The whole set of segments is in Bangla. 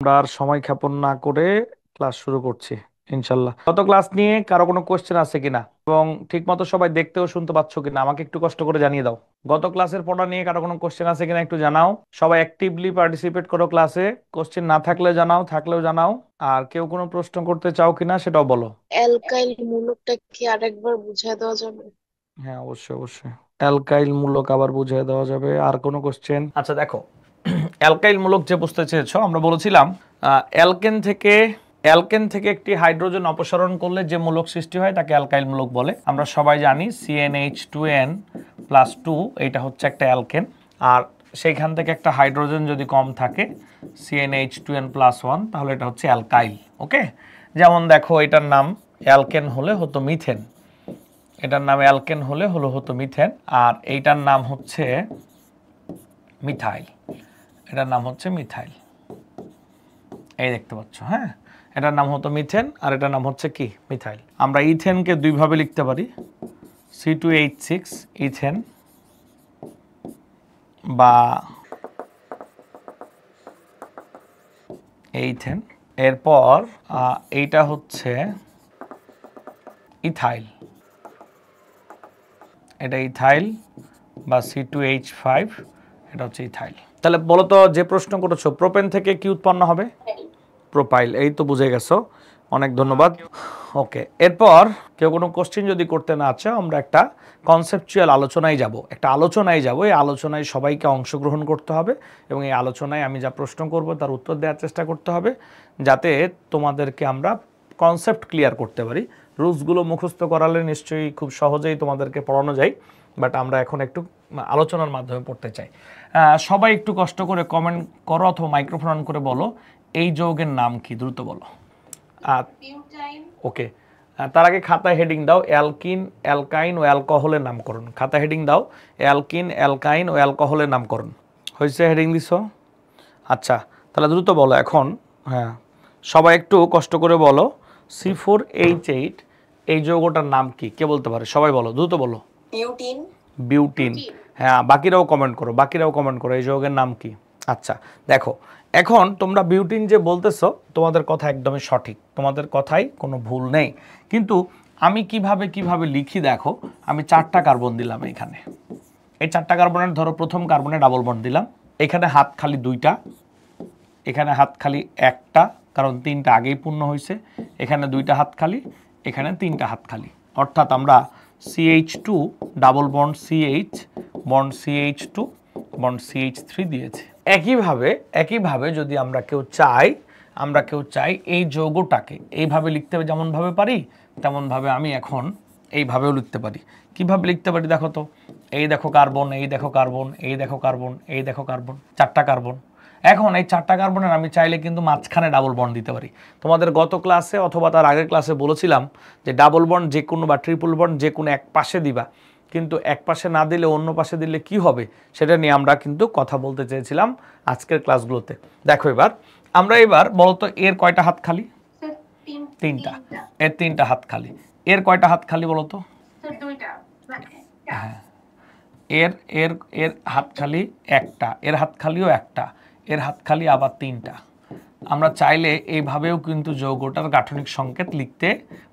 আমরা আর সময় ক্ষেপণ না করে ক্লাস শুরু করছি ইনশাল্লাহ। গত ক্লাস নিয়ে কারো কোনো কোশ্চেন আছে কিনা এবং ঠিক মতো সবাই দেখতে ও শুনতে পাচ্ছ কিনা আমাকে একটু কষ্ট করে জানিয়ে দাও। গত ক্লাসের পড়া নিয়ে কারো কোনো কোশ্চেন আছে কিনা একটু জানাও। সবাই অ্যাক্টিভলি পার্টিসিপেট করো ক্লাসে। কোশ্চেন না থাকলে জানাও, থাকলেও জানাও। আর কেউ কোনো প্রশ্ন করতে চাও কিনা সেটাও বলো। অ্যালকাইল মূলকটা কি আরেকবার বুঝিয়ে দেওয়া যাবে? হ্যাঁ, অবশ্যই অবশ্যই। অ্যালকাইল মূলক আবার বুঝিয়ে দেওয়া যাবে। আর কোনো কোশ্চেন? আচ্ছা দেখো, অ্যালকাইল মূলক যে বুঝতে চেয়েছো, আমরা বলেছিলাম অ্যালকেন থেকে একটি হাইড্রোজেন অপসারণ করলে যে মূলক সৃষ্টি হয় তাকে অ্যালকাইল মূলক বলে। আমরা সবাই জানি CnH2n+2 এটা হচ্ছে একটা অ্যালকেন। আর সেইখান থেকে একটা হাইড্রোজেন যদি কম থাকে CnH2n+1 তাহলে এটা হচ্ছে অ্যালকাইল। ওকে, যেমন দেখো এটার নাম অ্যালকেন হলে হতো মিথেন, এটার নাম অ্যালকেন হলে হতো মিথেন। আর এইটার নাম হচ্ছে মিথাইল, এটার নাম হচ্ছে মিথাইল। এই দেখতে পাচ্ছ, হ্যাঁ, এটার নাম হতো মিথেন আর এটার নাম হচ্ছে কি, মিথাইল। আমরা ইথেনকে দুইভাবে লিখতে পারি, C2H6 ইথেন, বা এইথেন। এরপর এইটা হচ্ছে ইথাইল, এটা ইথাইল, বা C2H5, এটা হচ্ছে ইথাইল। তাহলে বলো তো, যে প্রশ্ন করেছো প্রোপেন থেকে কি উৎপন্ন হবে? প্রোপাইল। এই তো বুঝে গেছো, অনেক ধন্যবাদ। ওকে, এরপর কেউ কোনো কোশ্চেন যদি করতে না চাও আমরা একটা কনসেপচুয়াল আলোচনায় যাব, এই আলোচনায় সবাইকে অংশগ্রহণ করতে হবে এবং এই আলোচনায় আমি যা প্রশ্ন করব তার উত্তর দেওয়ার চেষ্টা করতে হবে, যাতে তোমাদেরকে আমরা কনসেপ্ট ক্লিয়ার করতে পারি। রুলসগুলো মুখস্থ করালে নিশ্চয়ই খুব সহজেই তোমাদেরকে পড়ানো যায়, বাট আমরা এখন একটু আলোচনার মাধ্যমে পড়তে চাই। সবাই একটু কষ্ট করে কমেন্ট করো অথবা মাইক্রোফোন অন করে বলো, এই যৌগের নাম কি, দ্রুত বলো। ওকে, তার আগে খাতায় হেডিং দাও অ্যালকিন, অ্যালকাইন ও অ্যালকোহলের নামকরণ। খাতায় হেডিং দাও অ্যালকিন, অ্যালকাইন ও অ্যালকোহলের নামকরণ। হয়েছে, হেডিং দিছো? আচ্ছা, তাহলে দ্রুত বলো এখন। হ্যাঁ, সবাই একটু কষ্ট করে বলো, C4H8 এই যৌগটার নাম কি, কে বলতে পারে? সবাই বলো, দ্রুত বলো। বিউটিন। বিউটিন। হ্যাঁ, বাকিরাও কমেন্ট করো, এই যৌগের নাম কি? আচ্ছা দেখো, এখন তোমরা বিউটিন যে বলতেছো তোমাদের কথা একদমই সঠিক, তোমাদের কথাই কোনো ভুল নেই। কিন্তু আমি কিভাবে লিখি দেখো, আমি 4টা কার্বন দিলাম এখানে। এই 4টা কার্বনের ধরো প্রথম কার্বনে ডাবল বন্ড দিলাম, এখানে হাত খালি 2টা, এখানে হাত খালি 1টা, কারণ 3টা আগেই পূর্ণ হয়েছে। এখানে 2টা হাত খালি, এখানে 3টা হাত খালি। অর্থাৎ আমরা CH2 double bond CH, bond CH2, bond CH3 দিয়েছি। একইভাবে যদি আমরা কেউ চাই এই যৌগটাকে এইভাবে লিখতে হবে, যেমনভাবে পারি তেমনভাবে আমি এখন এইভাবেও লিখতে পারি। কিভাবে লিখতে পারি দেখো তো, এই দেখো কার্বন, এই দেখো কার্বন, এই দেখো কার্বন, এই দেখো কার্বন, 4টা কার্বন। এখন এই 4টা কার্বনের আমি চাইলে কিন্তু মাঝখানে ডাবল বন্ড দিতে পারি। তোমাদের গত ক্লাসে অথবা তার আগের ক্লাসে বলেছিলাম যে ডাবল বন্ড যে কোনো বা ট্রিপল বন্ড যে কোনো এক পাশে দিবা, কিন্তু এক পাশে না দিলে অন্য পাশে দিলে কি হবে সেটা নিয়ে আমরা কিন্তু কথা বলতে চেয়েছিলাম আজকের ক্লাসগুলোতে। দেখো এবার বলতো এর কয়টা হাত খালি? 3টা। এর 3টা হাত খালি। এর কয়টা হাত খালি বলতো? হ্যাঁ, এর এর এর হাত খালি 1টা, এর হাত খালিও 1টা, এর হাত খালি আবার 3টা। আমরা চাইলে এইভাবেও কিন্তু যৌগটার গাঠনিক সংকেত লিখতে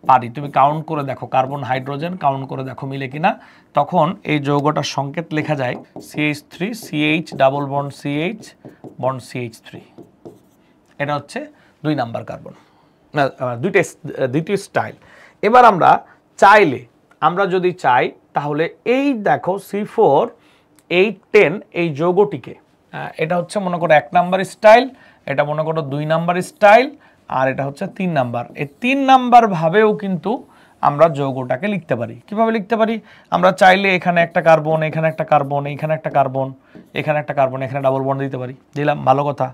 পারি। তুমি কাউন্ট করে দেখো, কার্বন হাইড্রোজেন কাউন্ট করে দেখো মিলে কিনা। তখন এই যৌগটার সংকেত লেখা যায় CH3 CH double bond CH bond CH3। এটা হচ্ছে 2 নাম্বার কার্বন, দ্বিতীয় স্টাইল। এবার আমরা যদি চাই তাহলে এই দেখো C4H10 এই যৌগটিকে, এটা হচ্ছে মনে করো 1 নাম্বার স্টাইল, এটা মনে করো 2 নাম্বার স্টাইল, আর এটা হচ্ছে 3 নাম্বার। এই 3 নাম্বার ভাবেও কিন্তু আমরা যৌগটাকে লিখতে পারি। কিভাবে লিখতে পারি? আমরা চাইলে এখানে একটা কার্বন, এখানে একটা কার্বন, এখানে একটা কার্বন, এখানে একটা কার্বন, এখানে ডাবল বন্ড দিতে পারি, দিলাম, ভালো কথা।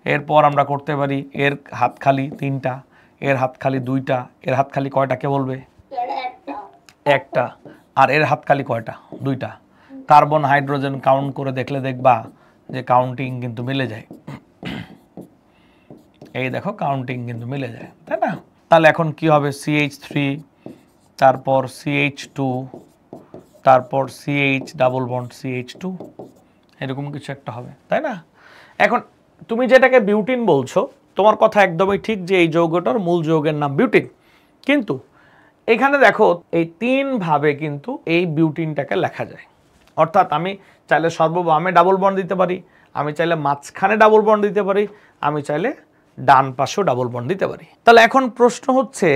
এরপর আমরা করতে পারি এর হাত খালি 3টা, এর হাত খালি 2টা, এর হাত খালি কয়টা কে বলবে? 1টা। আর এর হাত খালি কয়টা? 2টা। কার্বন হাইড্রোজেন কাউন্ট করে দেখলে দেখবা যে কাউন্টিং কিন্তু মিলে যায়। এই দেখো কাউন্টিং কিন্তু মিলে যায়, তাই না? তাহলে এখন কি হবে? CH3, তারপর CH2, তারপর CH ডাবল বন্ড CH2, এরকম কিছু একটা হবে, তাই না? এখন তুমি যেটাকে বিউটিন বলছো তোমার কথা একদমই ঠিক যে এই যৌগটার মূল যৌগের নাম বিউটিন। কিন্তু এখানে দেখো এই 3 ভাবে কিন্তু এই বিউটিনটাকে লেখা যায়। অর্থাৎ আমি চাইলে সর্ববামে ডাবল বন্ড দিতে পারি, আমি চাইলে মাঝখানে ডাবল বন্ড দিতে পারি, আমি চাইলে ডান পাশেও ডাবল বন্ড দিতে পারি। তাহলে এখন প্রশ্ন হচ্ছে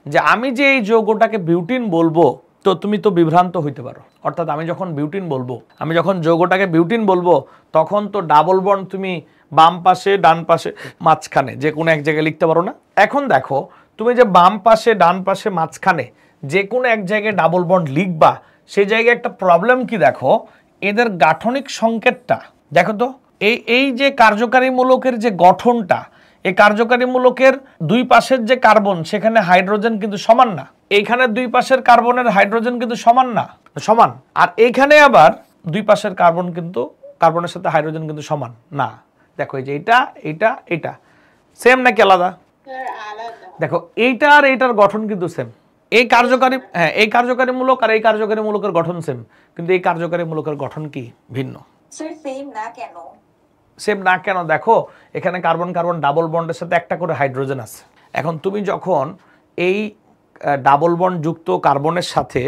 যে আমি যে এই যৌগটাকে বিউটিন বলবো, তো তুমি তো বিভ্রান্ত হইতে পারো। অর্থাৎ আমি যখন বিউটিন বলবো, আমি যখন যৌগটাকে বিউটিন বলবো, তখন তো ডাবল বন্ড তুমি বাম পাশে, ডান পাশে, মাঝখানে যে কোনো এক জায়গায় লিখতে পারো না। এখন দেখো তুমি যে বাম পাশে, ডান পাশে, মাঝখানে যে কোনো এক জায়গায় ডাবল বন্ড লিখবা, সেই জায়গায় একটা প্রবলেম কি দেখো, এদের গাঠনিক সংকেতটা দেখো তো। এই যে কার্যকারী মূলকের যে গঠনটা, এই কার্যকারী মূলকের দুই পাশের যে কার্বন, সেখানে হাইড্রোজেন কিন্তু সমান না। এইখানে দুই পাশের কার্বনের হাইড্রোজেন কিন্তু সমান না, সমান। আর এইখানে আবার দুই পাশের কার্বন কিন্তু, কার্বনের সাথে হাইড্রোজেন কিন্তু সমান না। দেখো এই যে এটা সেম নাকি আলাদা? দেখো এইটা আর এইটার গঠন কিন্তু সেম। এই কার্যকারী এই কার্যকারী মূলক আর এই কার্যকারী মূলকের গঠন সেম, কিন্তু এই কার্যকারী মূলকের গঠন কি ভিন্ন। সেম না কেন? দেখো এখানে কার্বন কার্বন ডাবল বন্ডের সাথে একটা করে হাইড্রোজেন আছে। এখন তুমি যখন এই ডাবল বন্ড যুক্ত কার্বনের সাথে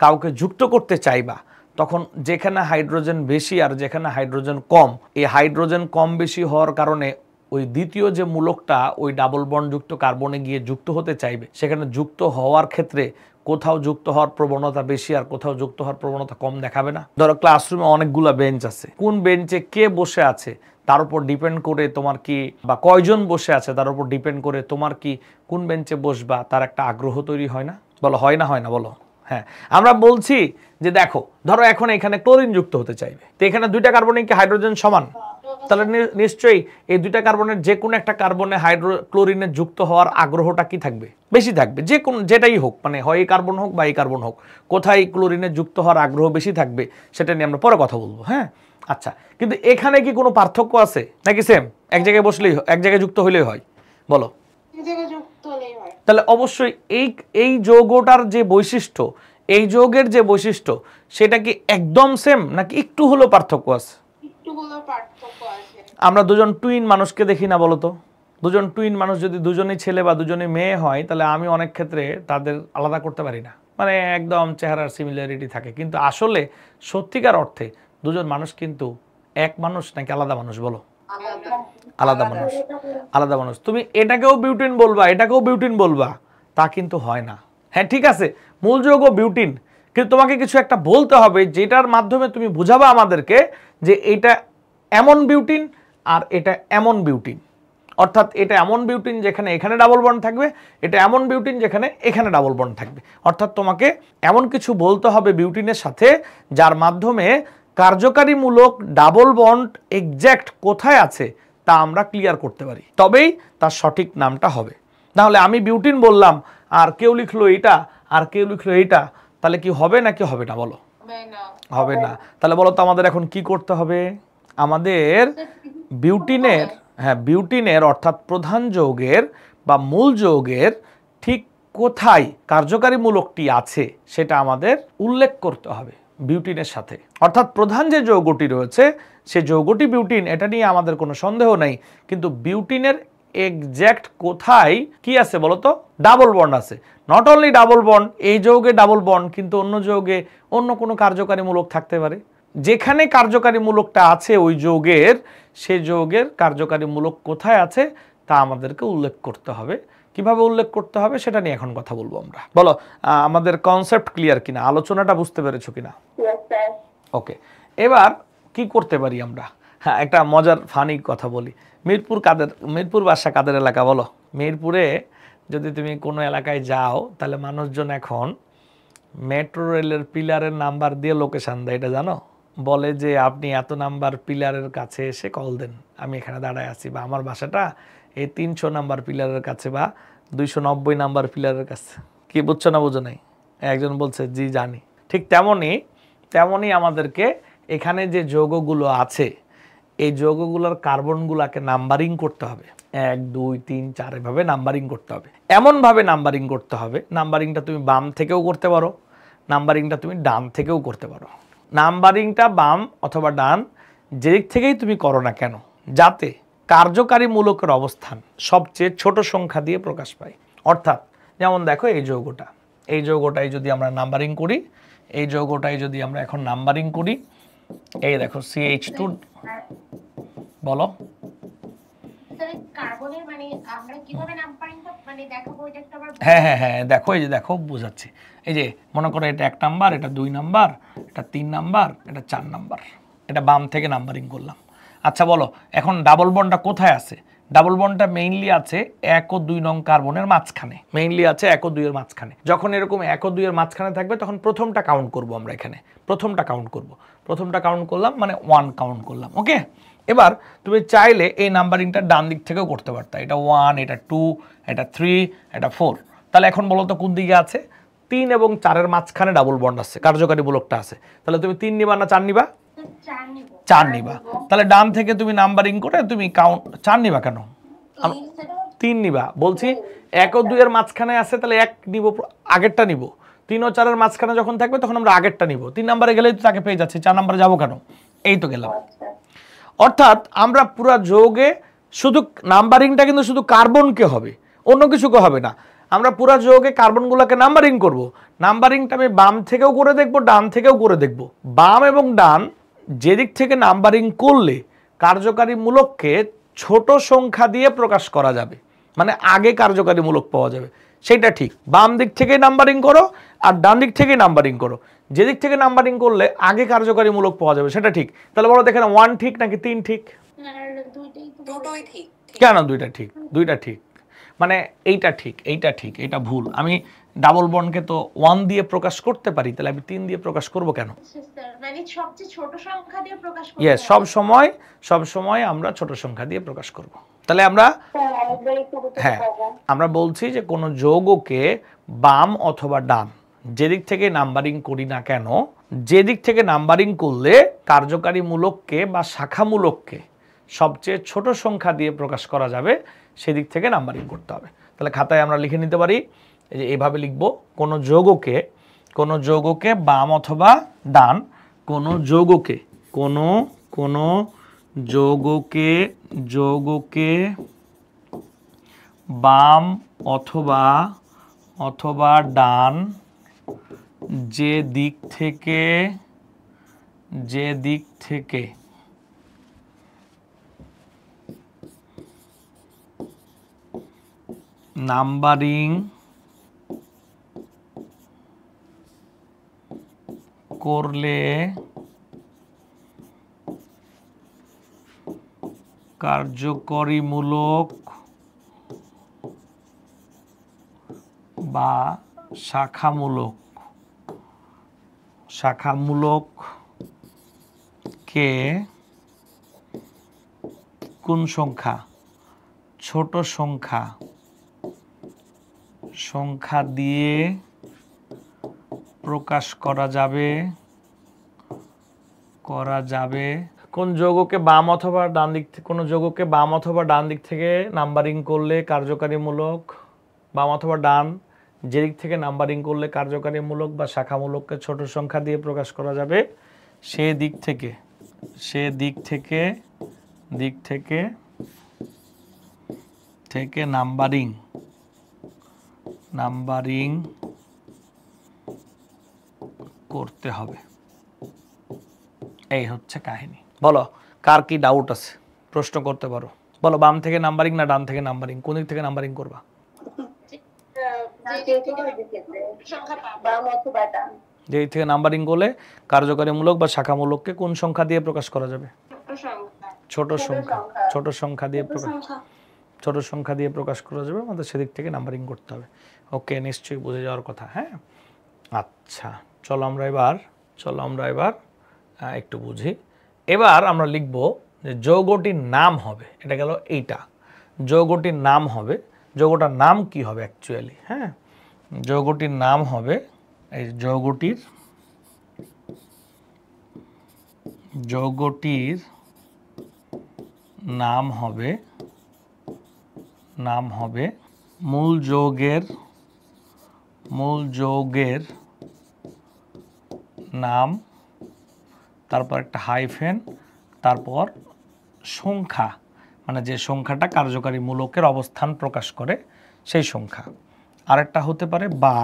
কাউকে যুক্ত করতে চাইবা, তখন যেখানে হাইড্রোজেন বেশি আর যেখানে হাইড্রোজেন কম, এই হাইড্রোজেন কম বেশি হওয়ার কারণে ওই দ্বিতীয় যে মূলকটা ওই ডাবল বন্ড যুক্ত কার্বনে গিয়ে যুক্ত হতে চাইবে, সেখানে যুক্ত হওয়ার ক্ষেত্রে কোথাও যুক্ত হওয়ার প্রবণতা বেশি আর কোথাও যুক্ত হওয়ার প্রবণতা কম দেখাবে না। ধরো ক্লাসরুমে অনেকগুলো বেঞ্চ আছে, কোন বেঞ্চে কে বসে আছে তার উপর ডিপেন্ড করে তোমার কি, বা কয়জন বসে আছে তার উপর ডিপেন্ড করে তোমার কি কোন বেঞ্চে বসবা তার একটা আগ্রহ তৈরি হয় না? বলো হয় না বলো? হ্যাঁ, আমরা বলছি যে দেখো ধরো এখন এখানে ক্লোরিন যুক্ত হতে চাইবে, তো এখানে দুইটা কার্বনে কি হাইড্রোজেন সমান? তাহলে নিশ্চয়ই এই দুইটা কার্বনের যে কোনো একটা কার্বনে ক্লোরিনের যুক্ত হওয়ার আগ্রহটা কি থাকবে? বেশি থাকবে। যে কোন যেটাই হোক, মানে হয় এই কার্বন হোক বা এই কার্বন হোক, কোথায় ক্লোরিনের যুক্ত হওয়ার আগ্রহ বেশি থাকবে সেটা নিয়ে আমরা পরে কথা বলবো। হ্যাঁ, আচ্ছা, কিন্তু এখানে কি কোনো পার্থক্য আছে নাকি সেম? এক জায়গায় বসলেই, এক জায়গায় যুক্ত হইলেই হয়? বলো। তাহলে অবশ্যই এই যৌগটার যে বৈশিষ্ট্য, এই যৌগের যে বৈশিষ্ট্য, সেটা কি একদম সেম নাকি একটু হলেও পার্থক্য আছে? আমরা দুজন টুইন মানুষকে দেখি না, বলো তো? দুজন টুইন মানুষ যদি দুজনেই ছেলে বা দুজনেই মেয়ে হয়, তাহলে আমি অনেক ক্ষেত্রে তাদের আলাদা করতে পারি না, মানে একদম চেহারার সিমিলারিটি থাকে, কিন্তু আসলে সত্যিকার অর্থে দুজন মানুষ কিন্তু এক মানুষ নাকি আলাদা মানুষ? বলো। আলাদা মানুষ। তুমি এটাকেও বিউটিন বলবা, এটাকেও বিউটিন বলবা, তা কিন্তু হয় না। হ্যাঁ ঠিক আছে, মূল যৌগ বিউটিন, কিন্তু তোমাকে কিছু একটা বলতে হবে যেটার মাধ্যমে তুমি বুঝাবা আমাদেরকে যে এটা এমন বিউটিন আর এটা এমন বিউটিন। অর্থাৎ এটা এমন বিউটিন যেখানে এখানে ডাবল বন্ড থাকবে, এটা এমন বিউটিন যেখানে এখানে ডাবল বন্ড থাকবে। অর্থাৎ তোমাকে এমন কিছু বলতে হবে বিউটিনের সাথে যার মাধ্যমে কার্যকারী মূলক ডাবল বন্ড এক্স্যাক্ট কোথায় আছে তা আমরা ক্লিয়ার করতে পারি, তবেই তার সঠিক নামটা হবে। নাহলে আমি বিউটিন বললাম আর কেউ লিখলো এইটা আর কেউ লিখলো এইটা, তাহলে কি হবে নাকি হবে না? বলো। হবে না। তাহলে বলো তো আমাদের এখন কি করতে হবে? আমাদের বিউটিনের, বিউটিনের অর্থাৎ প্রধান যৌগের বা মূল যৌগের ঠিক কোথায় কার্যকারী মূলকটি আছে সেটা আমাদের উল্লেখ করতে হবে বিউটিনের সাথে। অর্থাৎ প্রধান যে যৌগটি রয়েছে সে যৌগটি বিউটিন, এটা নিয়ে আমাদের কোনো সন্দেহ নেই, কিন্তু বিউটিনের এক্স্যাক্ট কোথায় কি আছে বলো তো? ডাবল বন্ড আছে। নট অনলি ডাবল বন্ড, এই যৌগে ডাবল বন্ড, কিন্তু অন্য যৌগে অন্য কোনো কার্যকারী মূলক থাকতে পারে। যেখানে কার্যকারী মূলকটা আছে ওই যৌগের, সে যৌগের কার্যকারী মূলক কোথায় আছে তা আমাদেরকে উল্লেখ করতে হবে। কিভাবে উল্লেখ করতে হবে সেটা নিয়ে এখন কথা বলবো আমরা। বলো আমাদের কনসেপ্ট ক্লিয়ার কিনা, আলোচনাটা বুঝতে পেরেছো কিনা? ওকে, এবার কি করতে পারি আমরা? হ্যাঁ, একটা মজার ফানি কথা বলি। মিরপুর বাসা কাদের এলাকা বলো? মিরপুরে যদি তুমি কোনো এলাকায় যাও, তাহলে মানুষজন এখন মেট্রো রেলের পিলারের নাম্বার দিয়ে লোকেশন দেয়, এটা জানো? বলে যে আপনি এত নাম্বার পিলারের কাছে এসে কল দেন, আমি এখানে দাঁড়ায় আছি, বা আমার বাসাটা এই 300 নাম্বার পিলারের কাছে বা 290 নাম্বার পিলারের কাছে। কি বুঝছো না বুঝো নাই? একজন বলছে জি জানি। ঠিক তেমনই আমাদেরকে এখানে যে যৌগগুলো আছে এই যৌগগুলোর কার্বনগুলোকে নাম্বারিং করতে হবে, 1 2 3 4 এভাবে নাম্বারিং করতে হবে। এমনভাবে নাম্বারিং করতে হবে, নাম্বারিংটা তুমি বাম থেকেও করতে পারো, নাম্বারিংটা তুমি ডান থেকেও করতে পারো। নাম্বারিংটা বাম অথবা ডান যেদিক থেকেই তুমি করো না কেন, যাতে কার্যকারী মূলকের অবস্থান সবচেয়ে ছোট সংখ্যা দিয়ে প্রকাশ পায়। অর্থাৎ যেমন দেখো এই যৌগটাই যদি আমরা নাম্বারিং করি, এই যৌগটাই যদি আমরা এখন নাম্বারিং করি, এই দেখো CH2 বলো হ্যাঁ দেখো এই যে দেখো বুঝাচ্ছি। এই যে মনে করো এটা 1 নাম্বার, এটা 2 নাম্বার, এটা 3 নাম্বার, এটা 4 নাম্বার, এটা বাম থেকে নাম্বারিং করলাম। আচ্ছা বলো এখন ডাবল বন্ডটা কোথায় আছে? ডাবল বন্ডটা মেইনলি আছে 1 ও 2 নং কার্বনের মাঝখানে, মেইনলি আছে 1 ও 2 এর মাঝখানে। যখন এরকম 1 ও 2 এর মাঝখানে থাকবে তখন প্রথমটা কাউন্ট করব আমরা, এখানে প্রথমটা কাউন্ট করলাম মানে 1 কাউন্ট করলাম। ওকে, এবার তুমি চাইলে এই নাম্বারিংটা ডান দিক থেকেও করতে পারতা, এটা 1, এটা 2, এটা 3, এটা 4। তাহলে এখন বলো তো কোন দিকে আছে? 3 এবং 4 এর মাঝখানে ডাবল বন্ড আছে, কার্যকারী মূলকটা আছে। তাহলে তুমি 3 নিবা না 4 নিবা? 4 নিবা। তাহলে ডান থেকে তুমি নাম্বারিং করে তুমি কাউন্ট 4 নিবা কেন? 3 নিবা। বলছি 1 ও 2 এর মাঝখানে আছে, তাহলে 1 নিব, আগেরটা নিব। 3 ও 4 এর মাঝখানে যখন থাকবে তখন আমরা আগেরটা নিব। 3 নম্বরে গেলেই তো তাকে পেয়ে যাচ্ছি, 4 নম্বরে যাবো কেন? এই তো গেলাম। অর্থাৎ আমরা পুরো যৌগে শুধু নাম্বারিংটা কিন্তু শুধু কার্বনকে হবে, অন্য কিছুকে হবে না। আমরা পুরো যৌগে কার্বনগুলোকে নাম্বারিং করব। নাম্বারিংটা আমি বাম থেকেও করে দেখব, ডান থেকেও করে দেখব। বাম এবং ডান যেদিক থেকে নাম্বারিং করলে কার্যকারী মূলককে ছোট সংখ্যা দিয়ে প্রকাশ করা যাবে, মানে আগে কার্যকারী মূলক পাওয়া যাবে, সেটা ঠিক। বাম দিক থেকে নাম্বারিং করো আর ডান দিক থেকে নাম্বারিং করো, যেদিক থেকে নাম্বারিং করলে আগে কার্যকারী মূলক পাওয়া যাবে সেটা ঠিক। তাহলে বলো দেখেন 1 ঠিক নাকি 3 ঠিক? কেন দুইটা ঠিক? দুইটা ঠিক মানে এইটা ঠিক, এইটা ঠিক, এইটা ভুল। আমি ডাবল বন্ডকে তো 1 দিয়ে প্রকাশ করতে পারি, তাহলে আমি 3 দিয়ে প্রকাশ করব কেন? মানে সবচেয়ে ছোট সংখ্যা দিয়ে প্রকাশ করব। ইয়েস, সব সময় আমরা ছোট সংখ্যা দিয়ে প্রকাশ করব। তাহলে আমরা আমরা বলছি যে কোন যৌগকে বাম অথবা ডান যেদিক থেকে নাম্বারিং করি না কেন, যেদিক থেকে নাম্বারিং করলে কার্যকারী মূলককে বা শাখা মূলককে সবচেয়ে ছোট সংখ্যা দিয়ে প্রকাশ করা যাবে সেদিক থেকে নাম্বারিং করতে হবে। তাহলে খাতায় আমরা লিখে নিতে পারি, এই যে এইভাবে লিখব, কোন যৌগকে বাম অথবা ডান, কোন যৌগকে বাম অথবা ডান যে দিক থেকে নাম্বারিং করলে কার্যকরী মূলক বা শাখামূলককে কোন সংখ্যা? ছোট সংখ্যা দিয়ে প্রকাশ করা যাবে। কোন যৌগকে বাম অথবা ডান দিক থেকে, কোন যৌগকে বাম অথবা ডান দিক থেকে নাম্বারিং করলে কার্যকারী মূলক, বাম অথবা ডান যে দিক থেকে নাম্বারিং করলে কার্যকারী মূলক বা শাখামূলককে ছোট সংখ্যা দিয়ে প্রকাশ করা যাবে সে দিক থেকে নাম্বারিং করতে হবে। এই হচ্ছে কাহিনী। বলো কার কি ডাউট আছে, প্রশ্ন করতে পারো। বলো বাম থেকে নাম্বারিং না ডান থেকে নাম্বারিং, কোন দিক থেকে নাম্বারিং করবা? যে দিক থেকে নাম্বারিং করলে কার্যকারী মূলক বা শাখামূলককে কোন সংখ্যা দিয়ে প্রকাশ করা যাবে? ছোট সংখ্যা দিয়ে প্রকাশ করা যাবে, আমাদের সেদিক থেকে নাম্বারিং করতে হবে। ওকে, নিশ্চয়ই বুঝে যাওয়ার কথা। হ্যাঁ, আচ্ছা চলো আমরা এবার একটু বুঝি। এবার আমরা লিখব যে যৌগটির নাম হবে, এটা গেল এইটা, যৌগটির নাম হবে। যৌগটার নাম কি হবে অ্যাকচুয়ালি? হ্যাঁ, যৌগটির নাম হবে, এই যৌগটির নাম হবে মূল যৌগের নাম, তারপর একটা হাইফেন, তারপর সংখ্যা, মানে যে সংখ্যাটা কার্যকারী মূলকের অবস্থান প্রকাশ করে সেই সংখ্যা। আরেকটা হতে পারে বা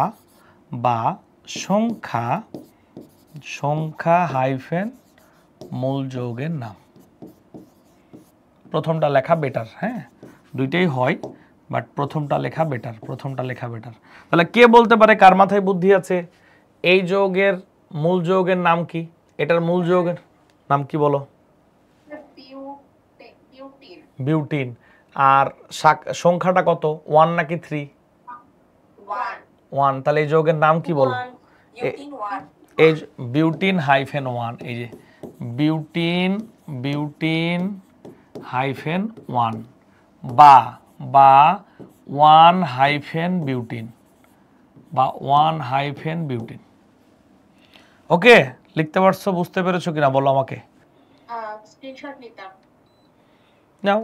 বা সংখ্যা সংখ্যা হাইফেন মূল যৌগের নাম। প্রথমটা লেখা বেটার, হ্যাঁ দুইটাই হয় বাট প্রথমটা লেখা বেটার, প্রথমটা লেখা বেটার। তাহলে কে বলতে পারে কার মাথায় বুদ্ধি আছে? এই যৌগের মূল যৌগের নাম কি? এটার মূল যৌগের নাম কি বলো? বিউটিন। আর সংখ্যাটা কত, 1 নাকি 3? 1। তাহলে এই যৌগের নাম কি বলো? এই বিউটিন হাইফেন 1। এই যে বিউটিন হাইফেন 1 বা 1 হাইফেন বিউটিন বা 1 হাইফেন বিউটিন। ওকে, লিখতে পারছো? বুঝতে পেরেছো কিনা বলো আমাকে। স্ক্রিনশট নিতাম। নাও,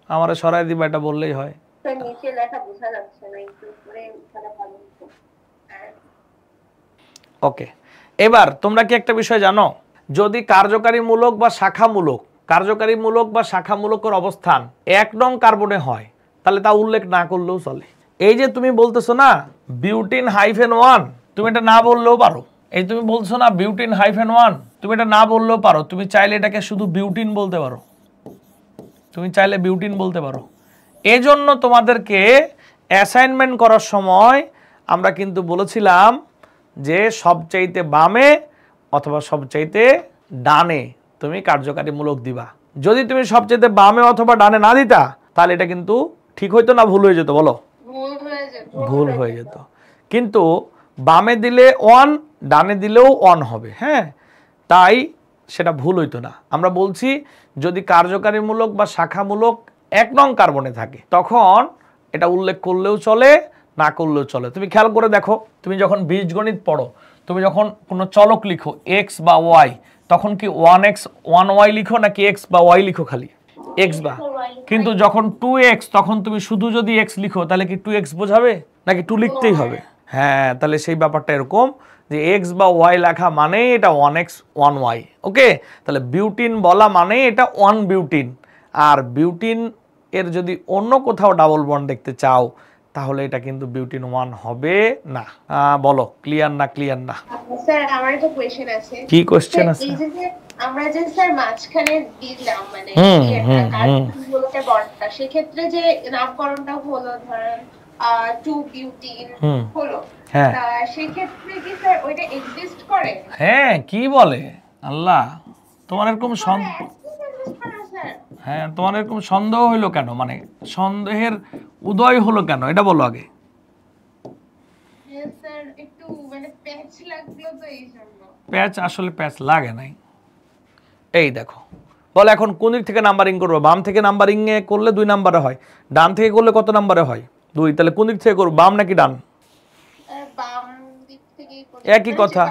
আমারে সরাই দিবা, এটা বললেই হয়। তো নিচে লেখা বোঝা যাচ্ছে না, একটু উপরে উঠালে ভালো হতো। ওকে, এবার তোমরা কি একটা বিষয় জানো? যদি কার্যকারী মূলক বা শাখামূলক, কার্যকারী মূলক বা শাখামূলকের অবস্থান 1 নং কার্বনে হয়, তাহলে তা উল্লেখ না করলেও চলে। এই যে তুমি বলতেছো না বিউটিন হাইফেন 1, তুমি এটা না বললেও পারো। এই তুমি বলছো না বিউটিন হাইফেন 1, তুমি এটা না বললেও পারো। তুমি চাইলে এটাকে শুধু বিউটিন বলতে পারো, তুমি চাইলে বিউটিন বলতে পারো। এজন্য তোমাদেরকে অ্যাসাইনমেন্ট করার সময় আমরা কিন্তু বলেছিলাম যে সবচাইতে বামে অথবা সবচাইতে ডানে তুমি কার্যকারী মূলক দিবা। যদি তুমি সবচাইতে বামে অথবা ডানে না দিতা, তাহলে এটা কিন্তু ঠিক হইতো না ভুল হয়ে যেত? বলো, ভুল হয়ে যেত। কিন্তু বামে দিলে 1, ডানে দিলেও 1 হবে, হ্যাঁ, তাই সেটা ভুল হইতো না। আমরা বলছি যদি কার্যকারী মূলক বা শাখামূলক 1 নং কার্বনে থাকে তখন এটা উল্লেখ করলেও চলে, না করলেও চলে। তুমি খেয়াল করে দেখো, তুমি যখন বীজগণিত পড়ো, তুমি যখন কোনো চলক লিখো x বা y, তখন কি 1x 1y লিখো নাকি x বা y লিখো? খালি x বা। কিন্তু যখন 2x, তখন তুমি শুধু যদি x লিখো তাহলে কি 2x বোঝাবে নাকি 2 লিখতেই হবে? হ্যাঁ, তাহলে সেই ব্যাপারটা এরকম যে x বা y লেখা মানে এটা 1x 1y। ওকে, তাহলে বিউটিন বলা মানে এটা 1 বিউটিন। আর বিউটিন এর যদি অন্য কোথাও ডাবল বন্ড দেখতে চাও তাহলে এটা কিন্তু বিউটিন 1 হবে না। বলো, ক্লিয়ার না? ক্লিয়ার না? স্যার আমার একটা কোশ্চেন আছে। কি কোশ্চেন আছে? এই যে আমরা যে স্যার মাঝখানে দিলাম মানে কার্বনগুলোকে বন্ডটা, সেক্ষেত্রে যে নামকরণটা হলো ধরেন 2 বিউটিন হলো, হ্যাঁ, সেক্ষেত্রে কি স্যার ওইটা এক্সিস্ট করে? হ্যাঁ, কি বলে আল্লাহ, তোমার এরকম হ্যাঁ, তোমার এরকম সন্দেহ হইলো কেন? মানে সন্দেহের উদয় হলো কেন এটা বলো আগে। স্যার একটু মানে প্যাচ লাগলো তো এই জন্য। প্যাচ আসলে প্যাচ লাগে নাই। এই দেখো, বল এখন কোন দিক থেকে নাম্বারিং করবো? বাম থেকে নাম্বারিং এ করলে 2 নম্বরে হয়, ডান থেকে করলে কত নম্বরে হয়? 2। তাহলে কোন দিক থেকে করবো, বাম নাকি ডান? বাম দিক থেকে। একই কথা,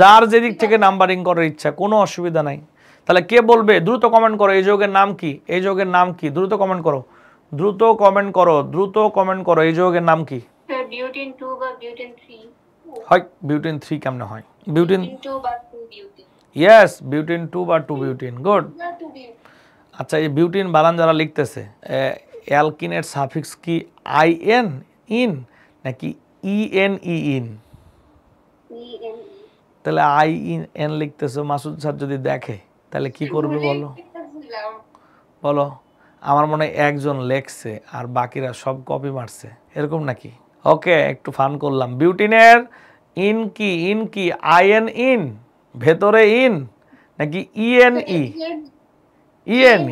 যার যে দিক থেকে নাম্বারিং করার ইচ্ছা, কোনো অসুবিধা নাই। তাহলে কে বলবে? দ্রুত কমেন্ট করো, এই যৌগের নাম কি? এই যৌগের নাম কি? দ্রুত কমেন্ট করো, দ্রুত কমেন্ট করো, দ্রুত কমেন্ট করো। এই যৌগের নাম কি? বিউটিন 2 বা বিউটিন 3 হয়। বিউটিন 3 কেমনে হয়? বিউটিন 2 বা 2 বিউটিন। ইয়েস, বিউটিন 2 বা 2 বিউটিন। গুড। আচ্ছা, এই বিউটিন বানান যারা লিখতেছে, অ্যালকিনের সাফিক্স কি আইএন ইন নাকি ইএন ইন? তাহলে আই ইন এন লিখতেছো, মাসুদ স্যার যদি দেখে তাহলে কি করবে বলো? বলো, আমার মনে হয় একজন লেখছে আর বাকিরা সব কপি মারছে, এরকম নাকি? ওকে, একটু ফান করলাম। বিউটিনের ইন কি? ইন কি আইএন ইন ভেতরে ইন নাকি ইএন ইএন?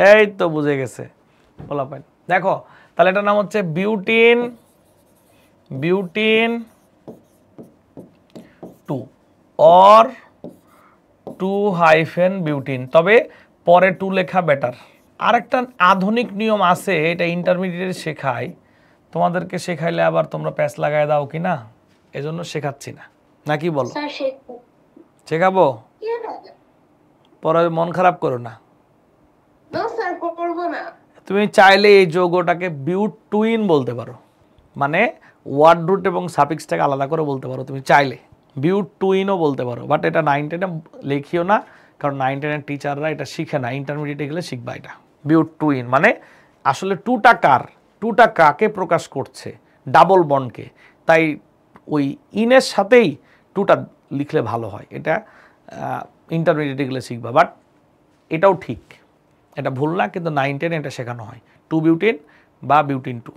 এই তো বুঝে গেছে বলা পাই। দেখো, তাহলে এটার নাম হচ্ছে বিউটিন 2 অর 2 হাইফেন বিউটিন। তবে পরে 2 লেখা বেটার। আরেকটা আধুনিক নিয়ম আছে, এটা ইন্টারমিডিয়েট শেখায়, তোমাদেরকে শেখাইলে আবার তোমরা প্যাচ লাগাই দাও কিনা, এজন্য শেখাচ্ছি না, নাকি বলো? শেখাবো, পরে মন খারাপ করো না। তুমি চাইলে এই যৌগটাকে বিউটুইন বলতে পারো, মানে ওয়ার্ড রুট এবং সাফিক্সটাকে আলাদা করে বলতে পারো। তুমি চাইলে বিউটুইনও বলতে পারো, বাট এটা 9-10 লিখিও না, কারণ 9-10 টিচাররা এটা শিখে না, ইন্টারমিডিয়েটে গেলে শিখবা এটা। বিউটুইন মানে আসলে টুটা কার, টুটা কাকে প্রকাশ করছে, ডাবল বন্ডকে, তাই ওই ইনের সাথেই টুটা লিখলে ভালো হয়। এটা ইন্টারমিডিয়েটে গেলে শিখবা, বাট এটাও ঠিক, এটা ভুল না, কিন্তু 9, 10 এটা শেখানো হয়, 2 বিউটিন বা বিউটিন 2।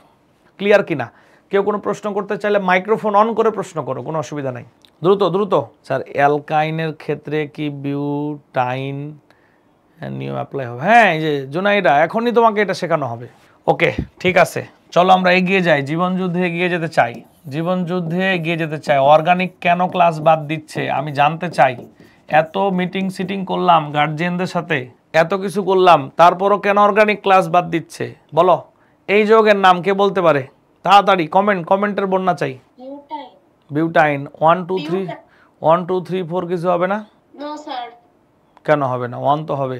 ক্লিয়ার কিনা? কেউ কোনো প্রশ্ন করতে চাইলে মাইক্রোফোন অন করে প্রশ্ন করো, কোনো অসুবিধা নাই। দ্রুত দ্রুত। স্যার অ্যালকাইনের ক্ষেত্রে কি বিউটাইন নিয়ম অ্যাপ্লাই হবে? হ্যাঁ, এই যে জুনাইদা, এখনই তোমাকে এটা শেখানো হবে। ওকে, ঠিক আছে, চলো আমরা এগিয়ে যাই, জীবনযুদ্ধে এগিয়ে যেতে চাই, জীবনযুদ্ধে এগিয়ে যেতে চাই। অর্গানিক কেন ক্লাস বাদ দিচ্ছে আমি জানতে চাই। এত মিটিং সিটিং করলাম গার্জিয়ানদের সাথে, এত কিছু করলাম, তারপরও কেন অর্গানিক ক্লাস বাদ দিচ্ছে বলো? এই যৌগের নাম কে বলতে পারে? তাড়াতাড়ি কমেন্টের বন্যা চাই। বিউটাইন 1 2 3 1 2 3 4 কিছু হবে না? No sir. কেন হবে না? 1 তো হবে,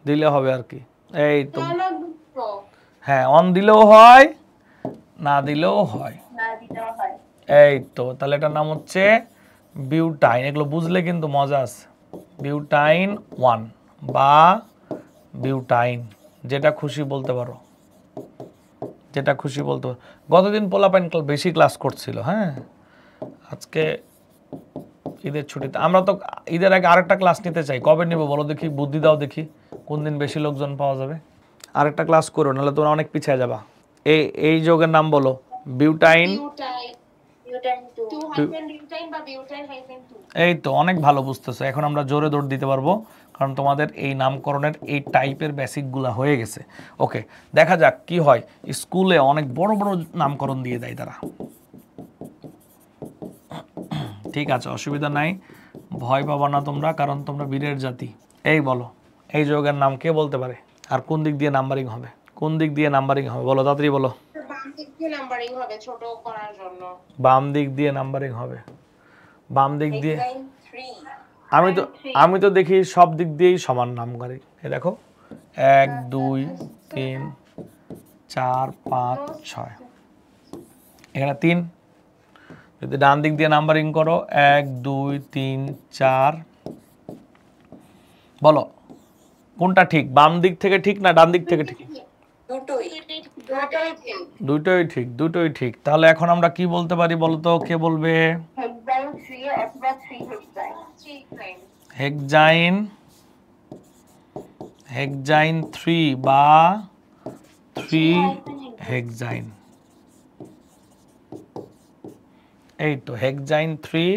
দিলে হবে আর কি। এই তো, হ্যাঁ, অন দিলেও হয়, না দিলেও হয়। এই তো, তাহলে এটার নাম হচ্ছে বিউটাইন। এগুলো বুঝলে কিন্তু মজা আছে। বিউটাইন 1 বা বিউটাইন, যেটা খুশি বলতে পারো, যেটা খুশি বলতে পারো। গতদিন পোলাপাইন বেশি ক্লাস করছিল। হ্যাঁ, আজকে ঈদের ছুটিতে আমরা তো ঈদের আগে আরেকটা ক্লাস নিতে চাই। কবে নেব বলো দেখি, বুদ্ধি দাও দেখি, কোন দিন বেশি লোকজন পাওয়া যাবে। আরেকটা ক্লাস করো, নাহলে তোমরা অনেক পিছিয়ে যাবা। এই যৌগের নাম বলো। বিউটাইন, এই তো অনেক ভালো বুঝতেছো। এখন আমরা জোরে দৌড় দিতে পারবো, কারণ তোমাদের এই নামকরণের এই টাইপের বেসিকগুলো হয়ে গেছে। ওকে, দেখা যাক কি হয়। স্কুলে অনেক বড় বড় নামকরণ দিয়ে দেয় তারা। ঠিক আছে, অসুবিধা নাই, ভয় পাবা না তোমরা, কারণ তোমরা বীরের জাতি। এই বলো, এই যৌগের নাম কে বলতে পারে? আর কোন দিক দিয়ে নাম্বারিং হবে? কোন দিক দিয়ে নাম্বারিং হবে বলো, তাড়াতাড়ি বলো। বাম দিক দিয়ে নাম্বারিং হবে ছোট করার জন্য। বাম দিক দিয়ে নাম্বারিং হবে, বাম দিক দিয়ে। আমি তো দেখি সব দিক দিয়েই সমান নাম্বারিং। এই দেখো 1 2 3 4 5 6, এখানে 3। যদি ডান দিক দিয়ে নাম্বারিং করো 1 2 3 4, বলো কোনটা ঠিক? বাম দিক থেকে ঠিক না ডান দিক থেকে ঠিক? দুটোই ঠিক, দুটোই ঠিক। তাহলে এখন আমরা কি বলতে পারি বলো তো, কে বলবে? হেক্সাইন, হেক্সাইন 3 বা 3 হেক্সাইন। এই তো হেক্সাইন 3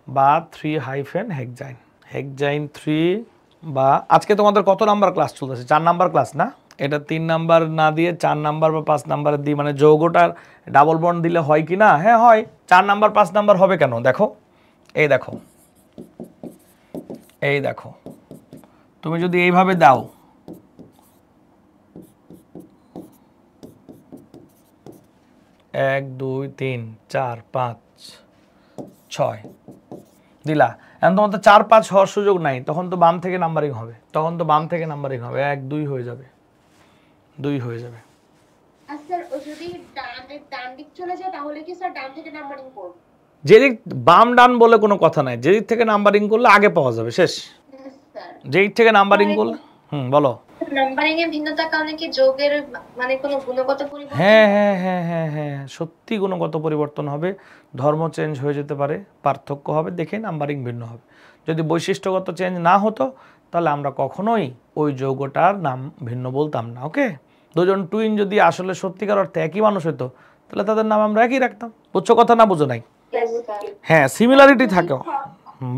বা 3 হাইফেন হেক্সাইন। হেক্সাইন 3 বা, আজকে তোমাদের কত নাম্বার ক্লাস চলতেছে? 4 নাম্বার ক্লাস না? এটা 3 নাম্বার না দিয়ে 4 নাম্বার বা 5 নাম্বারের দিই, মানে যৌগটার ডাবল বন্ড দিলে হয় কি না? হ্যাঁ হয়। 4 নাম্বার 5 নাম্বার হবে কেন? দেখো, এই দেখো, এই দেখো, তুমি যদি এইভাবে দাও, এক দুই তিন 4 5 6 দিলা, এখন তোমার তো 4 5 হওয়ার সুযোগ নাই, তখন তো বাম থেকে নাম্বারিং হবে, তখন তো বাম থেকে নাম্বারিং হবে, 1 2 হয়ে যাবে, 2 হয়ে যাবে। স্যার যদি ডান দিক চলে যায় তাহলে কি স্যার ডান থেকে নাম্বারিং করব? যেদিক বাম ডান বলে কোনো কথা নাই, যেদিক থেকে নাম্বারিং করলে আগে পাওয়া যাবে, শেষ। যেদিক থেকে নাম্বারিং করলে, বলো। নাম্বারিং এর ভিন্নতার কারণে কি যোগের মানে কোনো গুণগত পরিবর্তন? হ্যাঁ হ্যাঁ হ্যাঁ হ্যাঁ হ্যাঁ, সত্যি গুণগত পরিবর্তন হবে, ধর্ম চেঞ্জ হয়ে যেতে পারে, পার্থক্য হবে, দেখে নাম্বারিং ভিন্ন হবে। যদি বৈশিষ্ট্যগত চেঞ্জ না হতো তাহলে আমরা কখনোই ওই যৌগটার নাম ভিন্ন বলতাম না। ওকে, দুজন টুইন যদি আসলে সত্যিকার অর্থে একই মানুষ হতো তাহলে তাদের নাম আমরা একই রাখতাম। বুঝছো কথা না বুঝো নাই? হ্যাঁ, সিমিলারিটি থাকে।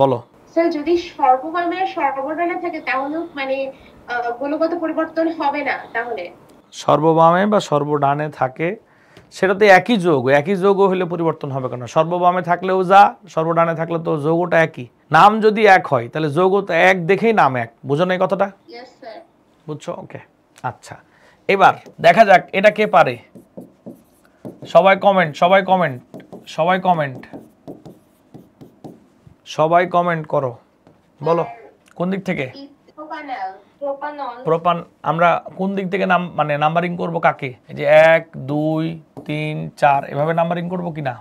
বলো স্যার, যদি সর্ববামে সর্বডানে থাকে তাহলে মানে গুণগত পরিবর্তন হবে না? তাহলে সর্ববামে বা সর্বডানে থাকে সেটা তো একই যৌগ, একই যৌগ হলে পরিবর্তন হবে কেন? সর্ববামে থাকলেও যা, সর্বডানে থাকলে তো যৌগটা একই। নাম যদি এক হয় তাহলে যৌগ তো এক দেখেই নাম এক। বুঝো না এই কথাটা? বুঝছো? ওকে, আচ্ছা, এবার দেখা যাক এটা কে পারে। সবাই কমেন্ট, সবাই কমেন্ট, সবাই কমেন্ট, সবাই কমেন্ট করো, বলো কোন দিক থেকে? প্রোপান। আমরা কোন দিক থেকে নাম মানে নাম্বারিং করব কাকে? এই যে 1 2 3 4 এভাবে নাম্বারিং করব কি না?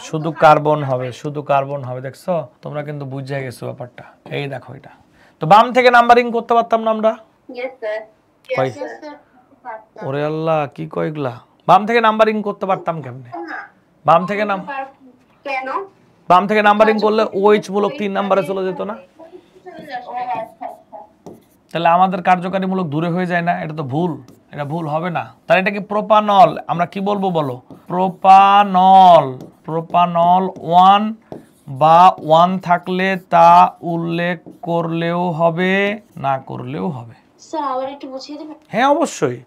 শুধু কার্বন হবে, শুধু কার্বন হবে। দেখছো, তোমরা কিন্তু বুঝে গেছো ব্যাপারটা। এই দেখো, এটা তো বাম থেকে নাম্বারিং করতে পারতাম না আমরা, ইয়েস স্যার। কয়? ইয়েস স্যার, পারতাম। ওরে আল্লাহ, কি কয়গুলা! বাম থেকে নাম্বারিং করতে পারতাম কেমনে? না, বাম থেকে নাম করতে পারবো। কেন? বাম থেকে নাম্বারিং করলে কার্যকরী ওএইচ মূলক ওই 3 নাম্বারে তাদের চলে যেত না? চলে আসবে। ও আচ্ছা আচ্ছা। তাহলে আমাদের কার্যকারীমূলক দূরে হয়ে যায় না? এটা তো ভুল, এটা ভুল হবে না। তাহলে এটাকে প্রোপানল, আমরা কি বলবো বলো? প্রোপানল। প্রোপানল 1 বা 1 থাকলে তা উল্লেখ করলেও হবে, না করলেও হবে। স্যার আবার একটু বুঝিয়ে দেবেন? হ্যাঁ অবশ্যই।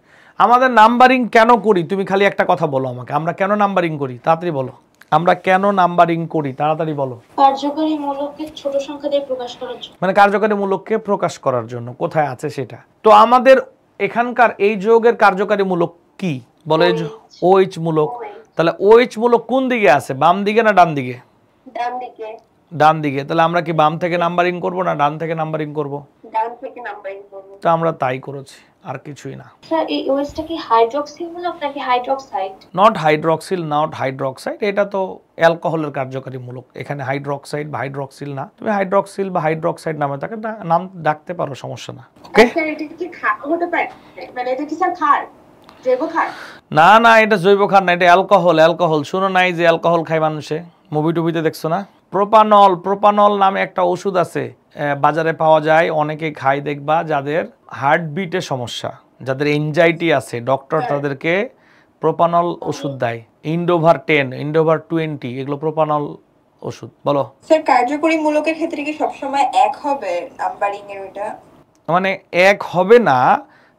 আমাদের নাম্বারিং কেন করি তুমি খালি একটা কথা বলো আমাকে, আমরা কেন নাম্বারিং করি তাড়াতাড়ি বলো। আমরা কেন নাম্বারিং করি তাড়াতাড়ি বলো। কার্যকরী মূলককে ছোট সংখ্যা দিয়ে প্রকাশ করার জন্য। মানে কার্যকারী মূলককে প্রকাশ করার জন্য, কোথায় আছে সেটা। তো আমাদের এখানকার এই যোগের কার্যকারী মূলক কি বলে? ওএইচ মূলক। তাহলে ওএইচ মূলক কোন দিকে আছে, বাম দিকে না ডান দিকে? ডান দিকে। ডান দিকে। তাহলে আমরা কি বাম থেকে নাম্বারিং করব না ডান থেকে নাম্বারিং করব? ডান থেকে নাম্বারিং করব। তো আমরা তাই করেছি, আর কিছুই না। স্যার এই ওএসটা কি হাইড্রক্সিল মূলক নাকি hydroxide? Not hydroxyl, not hydroxide. এটা তো অ্যালকোহলের কার্যকারী মূলক। এখানে হাইড্রক্সাইড বা হাইড্রক্সিল না। তুমি হাইড্রক্সিল বা হাইড্রক্সাইড নামে তাকে নাম ডাকতে পারো, সমস্যা না। ওকে, স্যার এটা কি ক্ষার হতে পারে? মানে এটা কি স্যার ক্ষার, জৈব ক্ষার? না না, এটা জৈব ক্ষার না, এটা অ্যালকোহল। অ্যালকোহল শুনো নাই যে অ্যালকোহল খায় মানুষে? মুভি টুভিতে দেখছো না? প্রোপানল, প্রোপানল নামে একটা ওষুধ আছে, বাজারে পাওয়া যায়, অনেকে খায় দেখবা, যাদের হার্টবিটে সমস্যা, যাদের এনজাইটি আছে, ডক্টর তাদেরকে প্রোপানল ওষুধ দেয়। ইন্ডোভার 10, ইন্ডোভার 20, এগুলো প্রোপানল ওষুধ। বলো। স্যার কার্যকরী মূলকের ক্ষেত্রে কি সবসময় এক হবে নাম্বারিং এর ওইটা? মানে এক হবে না,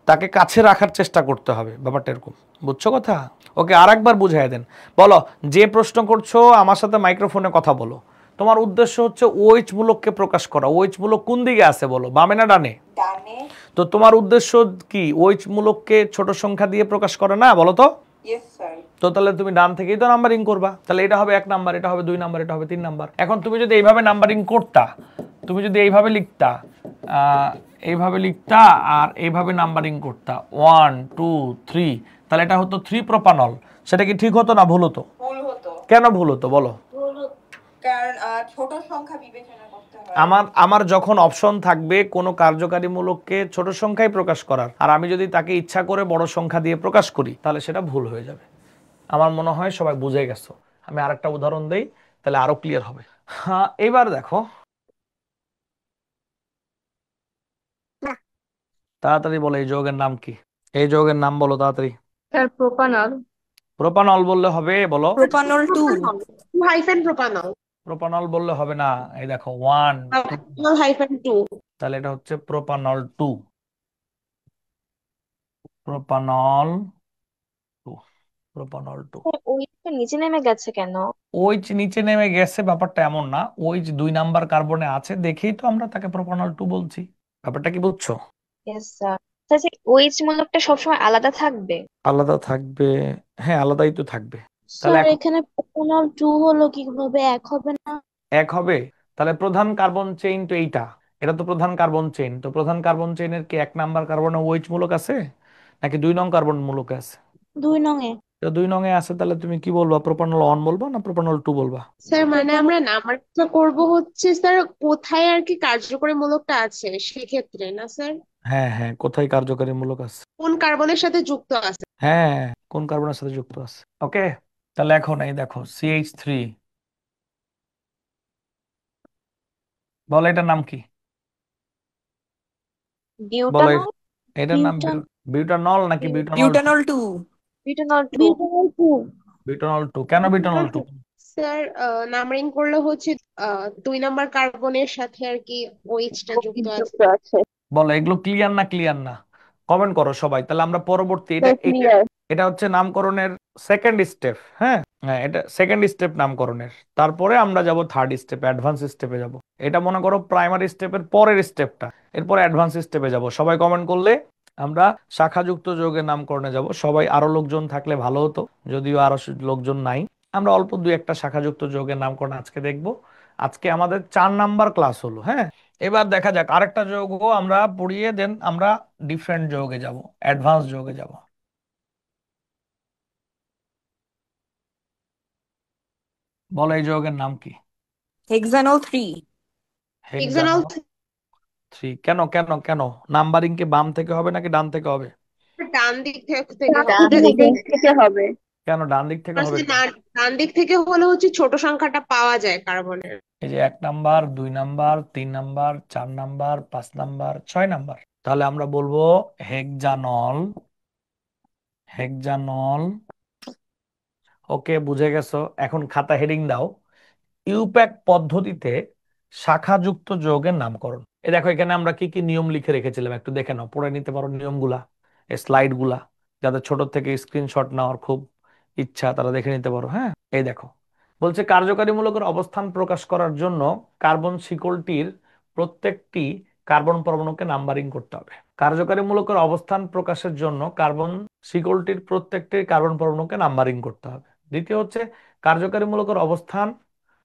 তাকে কাছে রাখার চেষ্টা করতে হবে, ব্যাপারটা এরকম, বুঝছো কথা? ওকে, আর একবার বুঝাই দেন। বলো, যে প্রশ্ন করছো আমার সাথে মাইক্রোফোনে কথা বলো। তোমার উদ্দেশ্য হচ্ছে ওএইচ মূলককে প্রকাশ করা। ওএইচ মূলক কোন দিকে আছে বলো, বামে না ডানে? ডানে। তো তোমার উদ্দেশ্য কি ওএইচ মূলককে ছোট সংখ্যা দিয়ে প্রকাশ করে না, বলো তো? Yes sir. তো তাহলে তুমি ডান থেকেই তো নাম্বারিং করবা। তাহলে এটা হবে 1 নাম্বার, এটা হবে 2 নাম্বার, এটা হবে 3 নাম্বার। এখন তুমি যদি এইভাবে নাম্বারিং করতা, তুমি যদি এইভাবে লিখতা, এইভাবে লিখতা আর এইভাবে নাম্বারিং করতা 1 2 3, তাহলে এটা হতো 3 প্রোপানল। সেটা কি ঠিক হতো না ভুল হতো? ভুল হতো। কেন ভুল হতো বলো? কারণ ছোট সংখ্যা বিবেচনা করতে হয়। আমার যখন অপশন থাকবে কোনো কার্যকারীমূলককে ছোট সংখ্যায় প্রকাশ করার, আর আমি যদি তাকে ইচ্ছা করে বড় সংখ্যা দিয়ে প্রকাশ করি, তাহলে সেটা ভুল হয়ে যাবে। আমার মনে হয় সবাই বুঝে গেছো। আমি আরেকটা উদাহরণ দেই, তাহলে আরো ক্লিয়ার হবে। হ্যাঁ, এবার দেখো, তাড়াতাড়ি বলো এই যৌগের নাম কি? এই যৌগের নাম বলো তাড়াতাড়ি। Sir propanol. প্রোপানল বললে হবে, বলো। প্রোপানল 2। Hyphen propanol. প্রোপানল বললে হবে না, এই দেখো 1 2, প্রোপানল হাইফেন 2। তাহলে এটা হচ্ছে প্রোপানল 2। Propanol 2, propanol 2। ওইটা নিচে নেমে গেছে কেন? ওইচ নিচে নেমে গেছে ব্যাপারটা এমন না, ওইচ 2 নাম্বার কার্বনে আছে দেখেই তো আমরা তাকে প্রোপানল 2 বলছি। ব্যাপারটা কি বুঝছো? Yes sir. স্যার যে ওএইচ মূলকটা সবসময় আলাদা থাকবে? আলাদা থাকবে, হ্যাঁ আলাদাই তো থাকবে। তাহলে স্যার এখানে প্রোপানল 2 হলো কিভাবে এক হবে না? এক হবে। তাহলে প্রধান কার্বন চেইন তো এইটা, এটা তো প্রধান কার্বন চেইন। তো প্রধান কার্বন চেইনের কি 1 নাম্বার কার্বনে ওইচ মূলক আছে নাকি 2 নং কার্বন মূলক আছে? 2 নং এ। তো 2 নং এ আছে, তাহলে তুমি কি বলবা, প্রোপানল 1 বলবা না প্রোপানল 2 বলবা? স্যার মানে আমরা নাম্বারটা করব হচ্ছে স্যার কোথায় আর কি কার্যকরী মূলকটা আছে সেক্ষেত্রে না স্যার, হ্যাঁ হ্যাঁ, কোথায় কার্যকারী মূলক আছে, কোন কার্বনের সাথে যুক্ত আছে। হ্যাঁ কোন কার্বনের সাথে যুক্ত আছে। ওকে, তাহলে এখন এই দেখো CH3, বলো এটার নাম কি? বলো বিউটানল। এটার নাম বিউটানল নাকি butanol 2? Butanol 2। Butanol 2। Butanol 2। Butanol 2 কেন বিউটানল 2? স্যার নাম্বারিং করলে হচ্ছে 2 নাম্বার কার্বনের সাথে আর কি ওএইচটা যুক্ত আছে। বলো এগুলো ক্লিয়ার না ক্লিয়ার না? কমেন্ট করো সবাই, তাহলে আমরা পরবর্তী এটা এটা হচ্ছে নামকরণের সেকেন্ড স্টেপ। হ্যাঁ হ্যাঁ, এটা সেকেন্ড স্টেপ নামকরণের। তারপরে আমরা যাব থার্ড স্টেপ, অ্যাডভান্স স্টেপে যাব। এটা মনে করো প্রাইমারি স্টেপের পরের স্টেপটা, এরপর অ্যাডভান্স স্টেপে যাব। সবাই কমেন্ট করলে আমরা শাখাযুক্ত যৌগের নামকরণে যাব। সবাই আরো লোকজন থাকলে ভালো হতো, যদিও আরো লোকজন নাই। আমরা অল্প 2-1টা শাখাযুক্ত যৌগের নামকরণ আজকে দেখব। আজকে আমাদের 4 নাম্বার ক্লাস হলো। হ্যাঁ, এবার দেখা যাক আরেকটা যৌগ আমরা পড়িয়ে দেন, আমরা ডিফারেন্ট যৌগে যাব, অ্যাডভান্স যৌগে যাব। বলো এই যৌগের নাম কি? হেক্সানল 3। হেক্সানল হেক্সানল 3 কেন কেন কেন নাম্বারিং কি বাম থেকে হবে নাকি ডান থেকে হবে? ডান দিক থেকে ডান দিক থেকে হবে। কেন ডান দিক থেকে হবে কেন? ডান দিক থেকে হলে হচ্ছে ছোট সংখ্যাটা পাওয়া যায় কার্বনের। এই যে 1 number 2 number 3 number 4 number 5 number 6 number, তাহলে আমরা বলবো হেক্সানল। হেক্সানল। ওকে, বুঝে গেছো। এখন খাতা হেডিং দাও, ইউপ্যাক পদ্ধতিতে শাখাযুক্ত যৌগের নামকরণ। এই দেখো এখানে আমরা কি কি নিয়ম লিখে রেখেছিলাম, একটু দেখে নাও, পড়ে নিতে পারো নিয়মগুলা, স্লাইড গুলা। যাদের ছোট থেকে স্ক্রিনশট নেওয়ার খুব ইচ্ছা তারা দেখে নিতে পারো। হ্যাঁ, এই দেখো বলছে কার্যকারীমূলকের অবস্থান প্রকাশ করার জন্য কার্বন শিকলটির প্রত্যেকটি কার্বন পরমাণুকে নাম্বারিং করতে হবে। কার্যকারীমূলকের অবস্থান প্রকাশের জন্য কার্বন শিকলটির প্রত্যেকটি কার্বন পরমাণুকে নাম্বারিং করতে হবে। দ্বিতীয় হচ্ছে কার্যকারীমূলকের অবস্থান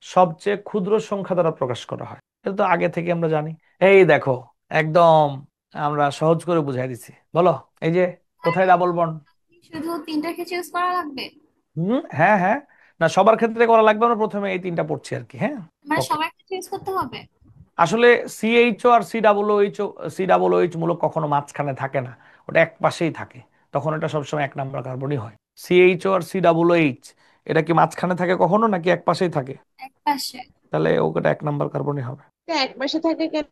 সবচেয়ে ক্ষুদ্র সংখ্যা দ্বারা প্রকাশ করা হয়। এটা তো আগে থেকে আমরা জানি। এই দেখো একদম আমরা সহজ করে বুঝাই দিছি। বলো, এই যে কোথায় ডাবল বন্ড? শুধু তিনটা ক্ষেত্রে ইউজ করা লাগবে? হ্যাঁ হ্যাঁ, না সবার ক্ষেত্রে করা লাগবে, আমরা প্রথমে এই 3টা পড়ছি আর কি। হ্যাঁ, মানে ওকে। সবার ক্ষেত্রে ইউজ করতে হবে? আসলে সিএইচও আর সি ডাবল এইচ মূলক কখনো মাঝখানে থাকে না, ওটা এক পাশেই থাকে, তখন এটা সবসময় 1 নাম্বার কার্বনই হয়। সিএইচও আর সি ডাবল এইচ এটা কি মাঝখানে থাকে কখনো নাকি এক পাশেই থাকে? এক পাশে। তাহলে ওটা 1 নাম্বার কার্বনই হবে। এক পাশে থাকে কেন?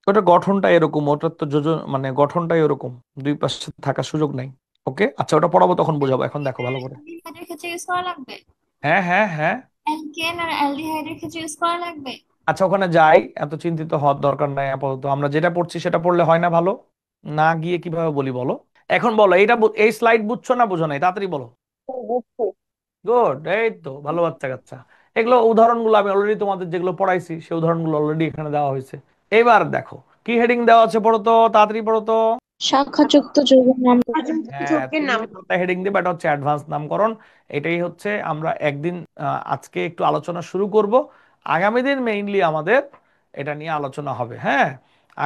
ওটা গঠনটা এরকম, ওটার তো যোজন মানে গঠনটাই এরকম, দুই পাশে থাকার সুযোগ নাই। ওকে, আচ্ছা ওটা পড়াবো তখন বোঝাবো, এখন দেখো ভালো করে। অ্যালডিহাইডের ক্ষেত্রে ইউজ করা লাগবে? হ্যাঁ হ্যাঁ হ্যাঁ। অ্যালকেন আর অ্যালডিহাইডের ক্ষেত্রে ইউজ করা লাগবে? আচ্ছা ওখানে যাই, এত চিন্তিত হওয়ার দরকার নাই আপাতত, আমরা যেটা পড়ছি সেটা পড়লে হয় না ভালো? না গিয়ে কিভাবে বলি বলো? এখন বলো এইটা এই স্লাইড বুঝছো না বুঝো নাই, তাড়াতাড়ি বলো। গুড, এই তো ভালো বাচ্চা কাচ্চা। এগুলো উদাহরণগুলো আমি অলরেডি তোমাদের যেগুলো পড়াইছি সেই উদাহরণগুলো অলরেডি এখানে দেওয়া হয়েছে। এবার দেখো কি হেডিং দেওয়া আছে, পড়ো তো, তাড়াতাড়ি পড়ো তো। শাখাযুক্ত যৌগের নাম। হ্যাঁ, যৌগের তুমি নাম। যে খাতায় হেডিং দিবে এটা হচ্ছে অ্যাডভান্স নামকরণ। এটাই হচ্ছে আমরা একদিন আজকে একটু আলোচনা শুরু করব, আগামী দিন মেইনলি আমাদের এটা নিয়ে আলোচনা হবে। হ্যাঁ,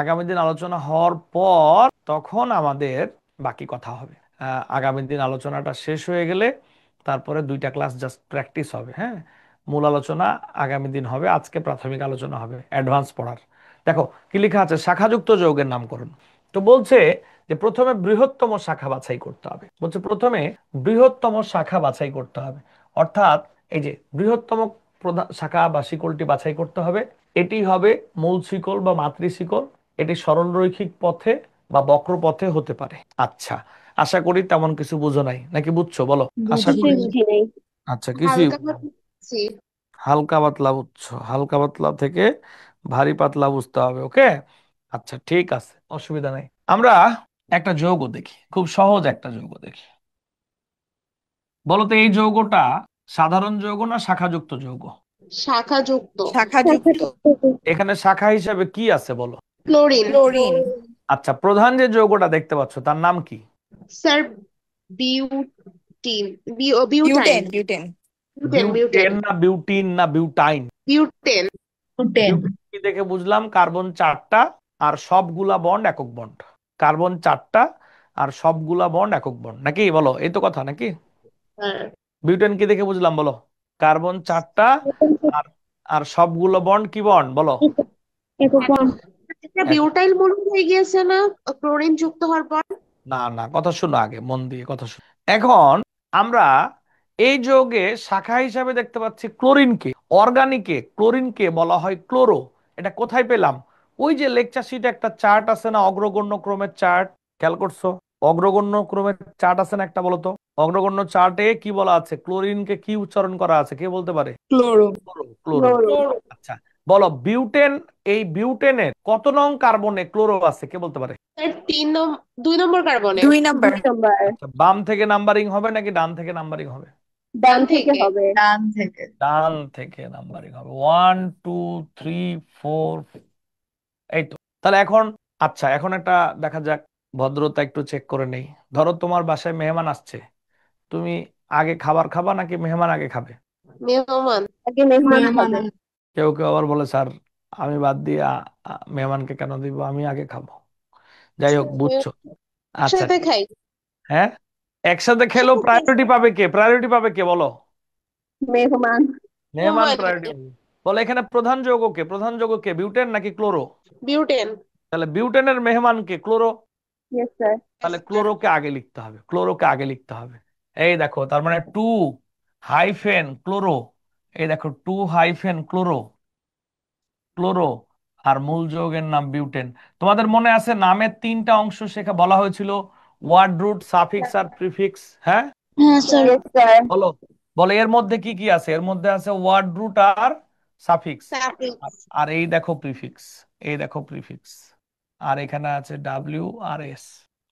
আগামী দিন আলোচনা হওয়ার পর তখন আমাদের বাকি কথা হবে। আগামী দিন আলোচনাটা শেষ হয়ে গেলে তারপরে 2টা ক্লাস জাস্ট প্র্যাকটিস হবে। হ্যাঁ, মূল আলোচনা আগামী দিন হবে, আজকে প্রাথমিক আলোচনা হবে অ্যাডভান্স পড়ার। দেখো কি লেখা আছে, শাখাযুক্ত যৌগের নামকরণ। তো বলছে যে প্রথমে বৃহত্তম শাখা বাছাই করতে হবে। বলছে প্রথমে বৃহত্তম শাখা বাছাই করতে হবে, অর্থাৎ এই যে বৃহত্তম প্রধান শাখা বা শিকলটি বাছাই করতে হবে। এটি হবে মূল শিকল বা মাতৃ শিকল। এটি সরল রৈখিক পথে বা বক্র পথে হতে পারে। আচ্ছা, আশা করি তেমন কিছু বুঝো নাই, নাকি বুঝছো বলো? আশা করি। বুঝি নেই। আচ্ছা, কিছু হালকা বুঝছি। হালকা পাতলা বুঝছো, হালকা পাতলা থেকে ভারী পাতলা বুঝতে হবে। ওকে, আচ্ছা ঠিক আছে, অসুবিধা নাই। আমরা একটা যৌগ দেখি, খুব সহজ একটা যৌগ দেখি। বলতো এই যৌগটা সাধারণ যৌগ না শাখাযুক্ত যৌগ? শাখাযুক্ত। শাখাযুক্ত। এখানে শাখা হিসাবে কি আছে বলো? ক্লোরিন। ক্লোরিন। আচ্ছা, প্রধান যে যৌগটা দেখতে পাচ্ছ তার নাম কি? Sir butene. Butane. Butyne. Butane. Butane. Butane না বিউটিন না বিউটাইন? বিউটেন। টেন। বিউটেন কি দেখে বুঝলাম? কার্বন 4টা আর সবগুলা বন্ড একক বন্ড। কার্বন 4টা আর সবগুলা বন্ড একক বন্ড, নাকি বলো? এই তো কথা নাকি? হ্যাঁ। বিউটেন কি দেখে বুঝলাম বলো? কার্বন 4টা আর আর সবগুলো বন্ড কি বন্ড বলো? একক বন্ড। এটা বিউটাইল মনে হয়ে গিয়েছে না ক্লোরিন যুক্ত হওয়ার পর? না না, কথা শুনো আগে, মন দিয়ে কথা শুনো। এখন আমরা এই যৌগে শাখা হিসাবে দেখতে পাচ্ছি ক্লোরিনকে। অর্গানিকে ক্লোরিনকে বলা হয় ক্লোরো। এটা কোথায় পেলাম? ওই যে লেকচার শিটে একটা চার্ট আছে না, অগ্রগণ্য ক্রমের চার্ট, খেয়াল করছো? অগ্রগণ্য ক্রমের চার্ট আছে না একটা, বলো তো? অগ্রগণ্য চার্টে কি বলা আছে? ক্লোরিনকে কি উচ্চারণ করা আছে, কে বলতে পারে? ক্লোরো। ক্লোরো। আচ্ছা বলো, বিউটেন, এই বিউটেনের কত নং কার্বনে ক্লোরো আছে, কে বলতে পারে? স্যার 2 নম্বর কার্বনে। 2 নাম্বার। আচ্ছা, বাম থেকে নাম্বারিং হবে নাকি ডান থেকে নাম্বারিং হবে? ডান থেকে হবে। ডান থেকে। ডান থেকে নাম্বারিং হবে। 1 2 3 4, এই তো। তাহলে এখন আচ্ছা, এখন একটা দেখা যাক, ভদ্রতা একটু চেক করে নেই। ধরো তোমার বাসায় মেহমান আসছে, তুমি আগে খাবার খাবা নাকি মেহমান আগে খাবে? মেহমান। আগে মেহমান খাবে। কেউ কেউ আবার বলে স্যার আমি বাদ দিয়ে মেহমানকে কেন দিব, আমি আগে খাবো। যাই হোক, বুঝছো? আচ্ছা, একসাথে খাই। হ্যাঁ, একসাথে খেলেও প্রায়োরিটি পাবে কে? প্রায়োরিটি পাবে কে বলো? মেহমান। মেহমান মেহমান। প্রায়োরিটি। বলে এখানে প্রধান যৌগ কে? প্রধান যৌগ কে, বিউটেন নাকি ক্লোরো? বিউটেন। তাহলে বিউটেনের মেহমান কে? ক্লোরো। Yes, sir. তাহলে ক্লোরোকে আগে লিখতে হবে, ক্লোরোকে আগে লিখতে হবে। এই দেখো, তার মানে 2-ক্লোরো। এই দেখো 2-ক্লোরো, ক্লোরো। আর মূল যৌগের নাম বিউটেন। তোমাদের মনে আছে নামের 3টা অংশ শেখা বলা হয়েছিল, ওয়ার্ড রুট, সাফিক্স আর প্রিফিক্স। হ্যাঁ, হ্যাঁ স্যার। Yes, sir. বলো বলো এর মধ্যে কি কি আছে? এর মধ্যে আছে ওয়ার্ড রুট আর সাফিক্স, সাফিক্স। আর এই দেখো প্রিফিক্স, এই দেখো প্রিফিক্স, আর এখানে আছে ডাব্লিউ আর এস।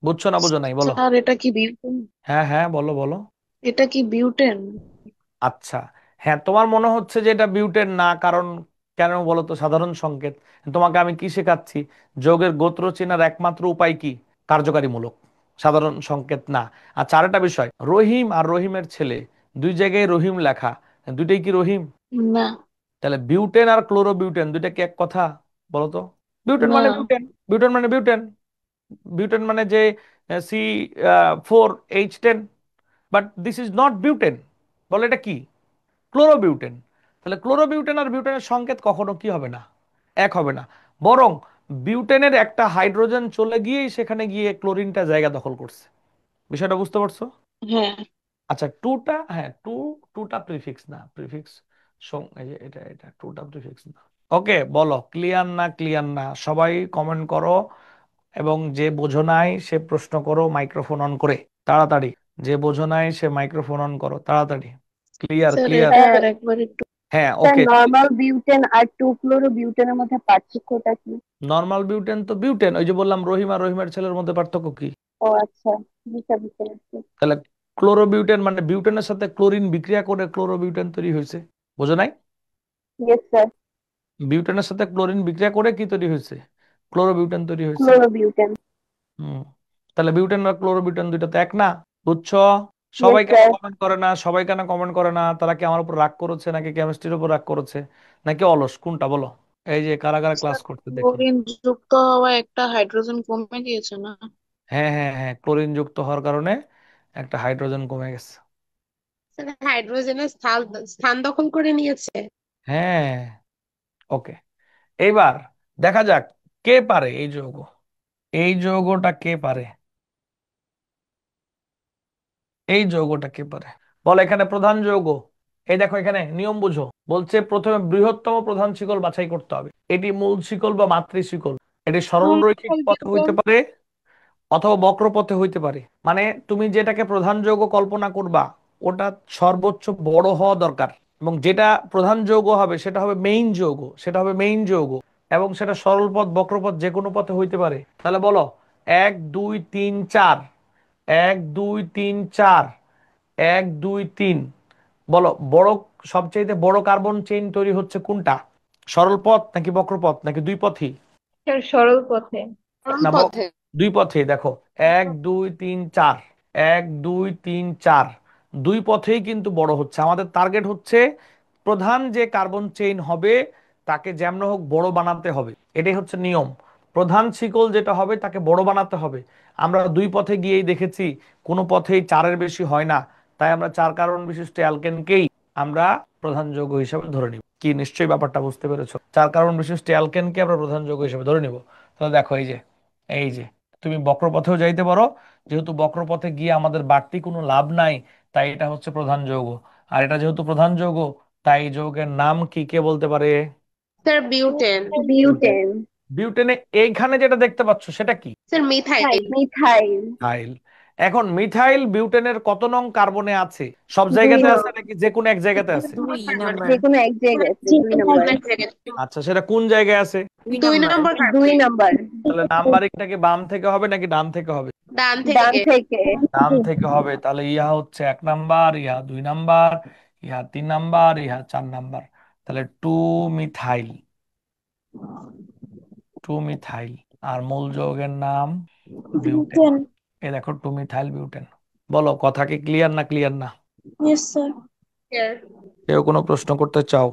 বুঝছো না বুঝো নাই বলো? স্যার এটা কি বিউটেন? হ্যাঁ হ্যাঁ, বলো বলো। এটা কি বিউটেন? আচ্ছা, হ্যাঁ, তোমার মনে হচ্ছে যে এটা বিউটেন না, কারণ কেন বলো তো? সাধারণ সংকেত। তোমাকে আমি কি শেখাচ্ছি? যৌগের গোত্র চেনার একমাত্র উপায় কি? কার্যকারীমূলক, সাধারণ সংকেত না। আচ্ছা, আরেকটা বিষয়, রহিম আর রহিমের ছেলে, দুই জায়গায় রহিম লেখা, দুইটাই কি রহিম? না। তাহলে বিউটেন আর ক্লোরো বিউটেন দুইটা কি এক কথা? বলো তো। বিউটেন না। মানে বিউটেন, বিউটেন মানে বিউটেন, বিউটেন মানে যে C4H10, but this is not butane. বলো এটা কি? ক্লোরোবিউটেন। তাহলে ক্লোরোবিউটেন আর বিউটেনের সংকেত কখনো কি হবে না? এক হবে না। বরং বিউটেনের একটা হাইড্রোজেন চলে গিয়েই সেখানে গিয়ে ক্লোরিনটা জায়গা দখল করছে। বিষয়টা বুঝতে পারছো? হ্যাঁ। আচ্ছা, টুটা, হ্যাঁ টুটা প্রিফিক্স না, প্রিফিক্স এই যে এটা এটা টুটা প্রিফিক্স না। ওকে, বলো ক্লিয়ার না ক্লিয়ার না? সবাই কমেন্ট করো, এবং যে বোঝো নাই সে প্রশ্ন করো মাইক্রোফোন অন করে তাড়াতাড়ি। যে বোঝো নাই সে মাইক্রোফোন অন করো তাড়াতাড়ি। Clear sir clear. এটা Sir, আরেকবার একটু। হ্যাঁ, sir, ওকে। normal butane আর 2-chloro-buteনের মধ্যে পার্থক্যটা কি? নর্মাল বিউটেন তো বিউটেন, ওই যে বললাম রহিম আর রহিমের ছেলের মধ্যে পার্থক্য কি? ও আচ্ছা, বুঝতে পারছি। তাহলে ক্লোরোবিউটেন মানে বিউটেনের সাথে ক্লোরিন বিক্রিয়া করে ক্লোরোবিউটেন তৈরি হয়েছে। বোঝো নাই? Yes, sir. বিউটেনের সাথে ক্লোরিন বিক্রিয়া করে কি তৈরি হয়েছে? ক্লোরোবিউটেন তৈরি হয়েছে। Chloro-butane. হুম। তাহলে বিউটেন আর ক্লোরোবিউটেন দুইটা তো এক না। বুঝছো? Yes, সবাই কেন sir. কমেন্ট করে না? সবাই কেন কমেন্ট করে না? তারা কি আমার উপর রাগ করেছে, নাকি কেমিস্ট্রির উপর রাগ করেছে, নাকি অলস, কোনটা বলো? এই যে কারা কারা ক্লাস স্যার করতে দেখি। ক্লোরিন যুক্ত হওয়া একটা হাইড্রোজেন কমে গিয়েছে না? হ্যাঁ হ্যাঁ হ্যাঁ, ক্লোরিন যুক্ত হওয়ার কারণে একটা হাইড্রোজেন কমে গেছে। স্যার হাইড্রোজেনের স্থান স্থান দখল করে নিয়েছে। হ্যাঁ, ওকে। এইবার দেখা যাক কে পারে এই যৌগ, এই যৌগটা কে পারে, এই যৌগটা কে পারে? বল এখানে প্রধান যৌগ। এই দেখো এখানে নিয়ম বুঝো, বলছে প্রথমে বৃহত্তম প্রধান শিকল বাছাই করতে হবে। এটি মূল শিকল বা মাতৃ শিকল। এটি সরল রৈখিক পথে হইতে পারে অথবা বক্রপথে হইতে পারে। মানে তুমি যেটাকে প্রধান যৌগ কল্পনা করবা ওটা সর্বোচ্চ বড় হওয়া দরকার, এবং যেটা প্রধান যৌগ হবে সেটা হবে মেইন যৌগ, সেটা হবে মেইন যৌগ, এবং সেটা সরল পথ বক্রপথ যে কোনো পথে হইতে পারে। তাহলে বলো 1 2 3 4, 1 2 3 4, 1 2 3। বলো বড়, সবচেয়ে বড় কার্বন চেইন তৈরি হচ্ছে কোনটা? সরল পথ নাকি বক্রপথ নাকি দুই পথই? স্যার সরল পথে। কোন না, পথে? দুই পথে। দেখো 1 2 3 4, 1 2 3 4, দুই পথেই কিন্তু বড় হচ্ছে। আমাদের টার্গেট হচ্ছে প্রধান যে কার্বন চেইন হবে তাকে যেমন হোক বড় বানাতে হবে, এটাই হচ্ছে নিয়ম। প্রধান শিকল যেটা হবে তাকে বড় বানাতে হবে। আমরা দুই পথে গিয়েই দেখেছি কোনো পথেই 4-এর বেশি হয় না, তাই আমরা 4 কার্বন বিশিষ্ট অ্যালকেনকেই আমরা প্রধান যৌগ হিসেবে ধরে নিব। কি নিশ্চয়ই ব্যাপারটা বুঝতে পেরেছো? 4 কার্বন বিশিষ্ট অ্যালকেনকে আমরা প্রধান যৌগ হিসেবে ধরে নিব। তাহলে দেখো এই যে, এই যে তুমি বক্রপথেও যাইতে পারো, যেহেতু বক্রপথে গিয়ে আমাদের বাড়তি কোনো লাভ নাই, তাই এটা হচ্ছে প্রধান যৌগ। আর এটা যেহেতু প্রধান যৌগ, তাই এই যৌগের নাম কি, কে বলতে পারে? Sir butane. বিউটেন। Butane. বিউটেনে এইখানে যেটা দেখতে পাচ্ছ সেটা কি? Sir methyl. Methyl. মিথাইল। এখন মিথাইল বিউটেনের কত নং কার্বনে আছে? সব 2 জায়গাতে আছে নম্বর। নাকি যে কোনো এক জায়গাতে আছে? যে কোনো এক জায়গায় আছে, 2 নম্বর। আচ্ছা, সেটা কোন জায়গায় আছে? 2 নম্বর 2 কার্বন। নম্বর। তাহলে নাম্বারিংটা কি বাম থেকে হবে নাকি ডান থেকে হবে? ডান ডান থেকে। থেকে। ডান থেকে হবে। তাহলে ইহা হচ্ছে 1 নাম্বার, ইহা 2 নাম্বার, ইহা 3 নাম্বার, ইহা 4 নাম্বার। তাহলে 2 মিথাইল, 2 মিথাইল। আর মূল যৌগের নাম বিউটেন। এই দেখো 2 মিথাইল বিউটেন। বলো কথা কি ক্লিয়ার না ক্লিয়ার না? Yes sir. কেউ কোনো প্রশ্ন করতে চাও?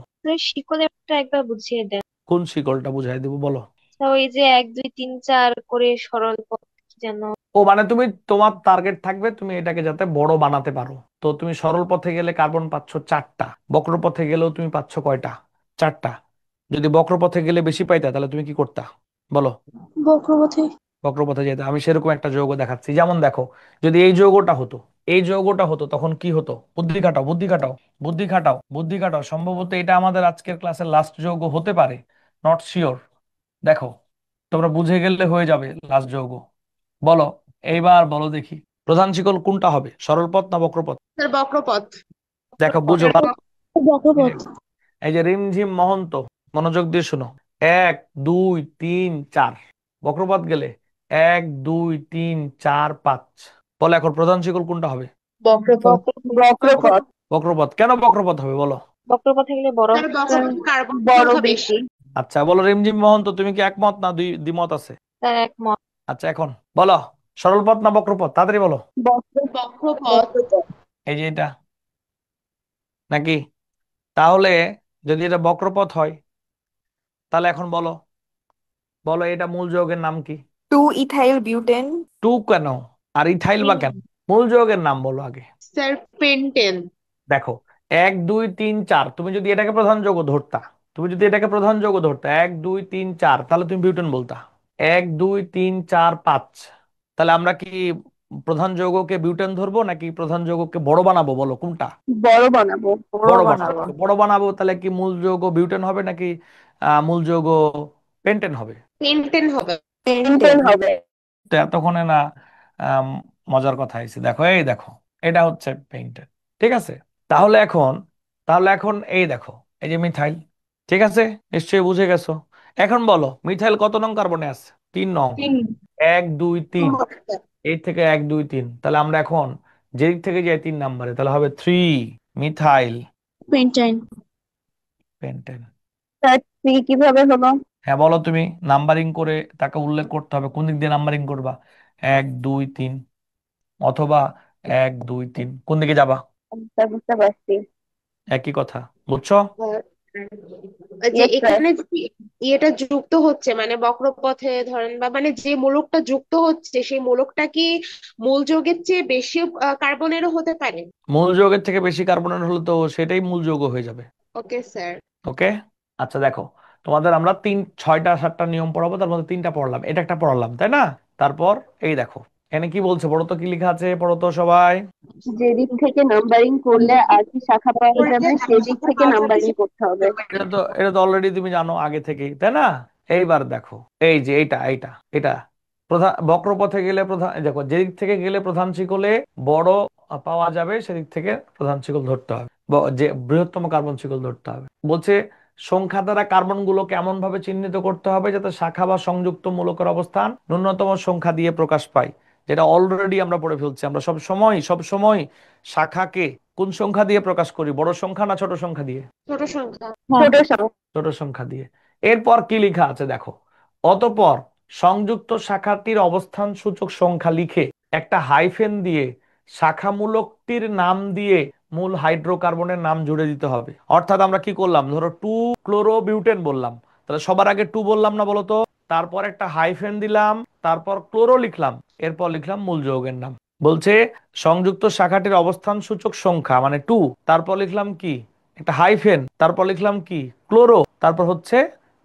শিকলেরটা একবার বুঝিয়ে দেন। কোন শিকলটা বুঝাই দিব বলো? তো ওই যে 1 2 3 4 করে সরল পথ কি যেন। ও মানে তুমি, তোমার টার্গেট থাকবে তুমি এটাকে যাতে বড় বানাতে পারো। তো তুমি সরল পথে গেলে কার্বন পাচ্ছ 4টা, বক্র পথে গেলেও তুমি পাচ্ছ কয়টা? 4টা। যদি বক্র পথে গেলে বেশি পাইতা তাহলে তুমি কি করতা? বলো। বক্রপথে। বক্রপথে যেতে আমি সেরকম একটা যৌগ দেখাচ্ছি, যেমন দেখো, যদি এই যৌগটা হতো, এই যৌগটা হতো, তখন কি হতো? বুদ্ধি খাটাও, বুদ্ধি খাটাও, বুদ্ধি খাটাও, বুদ্ধি খাটাও। সম্ভবত এটা আমাদের আজকের ক্লাসের লাস্ট যৌগ হতে পারে, নট শিওর। দেখো, তোমরা বুঝে গেলে হয়ে যাবে লাস্ট যৌগ। বলো, এইবার বলো দেখি, প্রধান শিকল কোনটা হবে, সরল পথ না বক্রপথ? স্যার বক্রপথ। দেখো বুঝো স্যার ভালো। বক্রপথ। এই যে রিমঝিম মহন্ত, মনোযোগ দিয়ে শুনো। 1 2 3 4, বক্রপথ গেলে 1 2 3 4 5। বলো এখন প্রধান শিকল কোনটা হবে? বক্রপথ। বক্রপথ। বক্রপথ। কেন বক্রপথ হবে বলো? বক্রপথে গেলে বড় স্যার বক্রপথ কার্বন বড় সংখ্যা বেশি। বেশি। আচ্ছা বলো রিমঝিম মহন্ত, তুমি কি একমত না দ্বিমত আছে? তার একমত। আচ্ছা এখন বলো, সরল পথ না বক্রপথ, তাড়াতাড়ি বলো। বক্রপথ। এই যে এটা নাকি? তাহলে যদি এটা বক্রপথ হয়, তাহলে এখন বলো, বলো এটা মূল যৌগের নাম কি? 2 ইথাইল বিউটেন। টু কেন? আর ইথাইল বা কেন? মূল যৌগের নাম বলো আগে। Sir pentane. দেখো, 1 2 3 4, তুমি যদি এটাকে প্রধান যৌগ ধরতা, তুমি যদি এটাকে প্রধান যৌগ ধরতা 1 2 3 4, তাহলে তুমি বিউটেন বলতা। 1 2 3 4 5, তাহলে আমরা কি প্রধান যৌগকে বিউটেন ধরবো নাকি প্রধান যৌগকে বড় বানাবো, বলো কোনটা? বড় বানাবো। বড় বানাবো। বড় বানাবো, তাহলে কি মূল যৌগ বিউটেন হবে নাকি মূল যৌগ পেন্টেন হবে? পেন্টেন হবে। পেন্টেন হবে। তো এতক্ষণে না আম, মজার কথা হয়েছে। দেখো, এই দেখো, এটা হচ্ছে পেইন্টেড। ঠিক আছে, তাহলে এখন, এই দেখো, এই যে মিথাইল। ঠিক আছে, নিশ্চয়ই বুঝে গেছো। এখন বলো মিথাইল কত নং কার্বনে আছে? 3 নং। 1 2 3, এই থেকে 1 2 3, তাহলে আমরা এখন যেদিক থেকে যাই 3 নম্বরে, তাহলে হবে 3 মিথাইল পেন্টাইন। পেন্টেন। স্যার 3 কিভাবে হলো? হ্যাঁ বলো তুমি, নাম্বারিং করে তাকে উল্লেখ করতে হবে, কোন দিক দিয়ে নাম্বারিং করবা? 1 2 3, অথবা 1 2 3, কোন দিকে যাবা? স্যার বুঝতে পারছি। একই কথা, বুঝছো? যে ইয়েস স্যার। এখানে যে ইয়েটা যুক্ত হচ্ছে মানে বক্রপথে ধরেন বা মানে যে মূলকটা যুক্ত হচ্ছে সেই মূলকটা কি মূল যৌগের চেয়ে বেশি কার্বনেরও হতে পারে? মূল যৌগের থেকে বেশি কার্বনের হলে তো সেটাই মূল যৌগ হয়ে যাবে। Okay sir. ওকে। আচ্ছা দেখো, তোমাদের আমরা 6টা 7টা নিয়ম পড়াবো, তার মধ্যে 3টা পড়লাম, এটা একটা পড়ালাম, তাই না? তারপর এই দেখো, এখানে কি বলছে পড়ো তো, কি লেখা আছে পড়ো তো সবাই। যেদিক থেকে নাম্বারিং করলে আর কি শাখা পাওয়া যাবে সেদিক থেকে নাম্বারিং করতে হবে। এটা তো অলরেডি তুমি জানো আগে থেকেই, তাই না? এইবার দেখো, এই যে এইটা এইটা এটা প্রধান বক্রপথে গেলে প্রধান, দেখো যেদিক থেকে গেলে প্রধান শিকলে বড় পাওয়া যাবে সেদিক থেকে প্রধান শিকল ধরতে হবে, যে বৃহত্তম কার্বন শিকল ধরতে হবে। বলছে সংখ্যা দ্বারা কার্বন গুলোকে এমন ভাবে চিহ্নিত করতে হবে যাতে শাখা বা সংযুক্ত মূলকের অবস্থান ন্যূনতম সংখ্যা দিয়ে প্রকাশ পায়, যেটা অলরেডি আমরা পড়ে ফেলছি। আমরা সব সময় শাখাকে কোন সংখ্যা দিয়ে প্রকাশ করি, বড় সংখ্যা না ছোট সংখ্যা দিয়ে? ছোট সংখ্যা। ছোট সংখ্যা। ছোট সংখ্যা দিয়ে। এরপর কি লেখা আছে দেখো, অতঃপর সংযুক্ত শাখাটির অবস্থান সূচক সংখ্যা লিখে একটা হাইফেন দিয়ে শাখামূলকটির নাম দিয়ে মূল হাইড্রোকার্বনের নাম জুড়ে দিতে হবে। অর্থাৎ আমরা কি করলাম, ধরো 2 ক্লোরোবিউটেন বললাম, তাহলে সবার আগে 2 বললাম না বলতো, তারপর একটা হাইফেন দিলাম, তারপর ক্লোরো লিখলাম, এরপর লিখলাম মূল যৌগের নাম। বলছে সংযুক্ত শাখাটির অবস্থান সূচক সংখ্যা মানে 2, তারপর লিখলাম কি একটা হাইফেন, তারপর লিখলাম কি ক্লোরো, তারপর হচ্ছে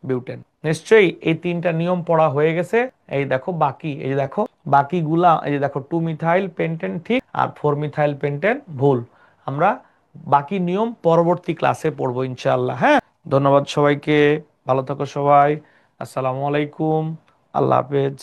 বিউটেন। নিশ্চয়ই এই 3টা নিয়ম পড়া হয়ে গেছে। এই দেখো বাকি, এই যে দেখো বাকিগুলা, এই যে দেখো 2 মিথাইল পেন্টেন ঠিক আর 4 মিথাইল পেন্টেন ভুল। আমরা বাকি নিয়ম পরবর্তী ক্লাসে পড়বো ইনশাআল্লাহ। হ্যাঁ, ধন্যবাদ সবাইকে, ভালো থাকো সবাই, আসসালামু আলাইকুম, আল্লাহ হাফেজ।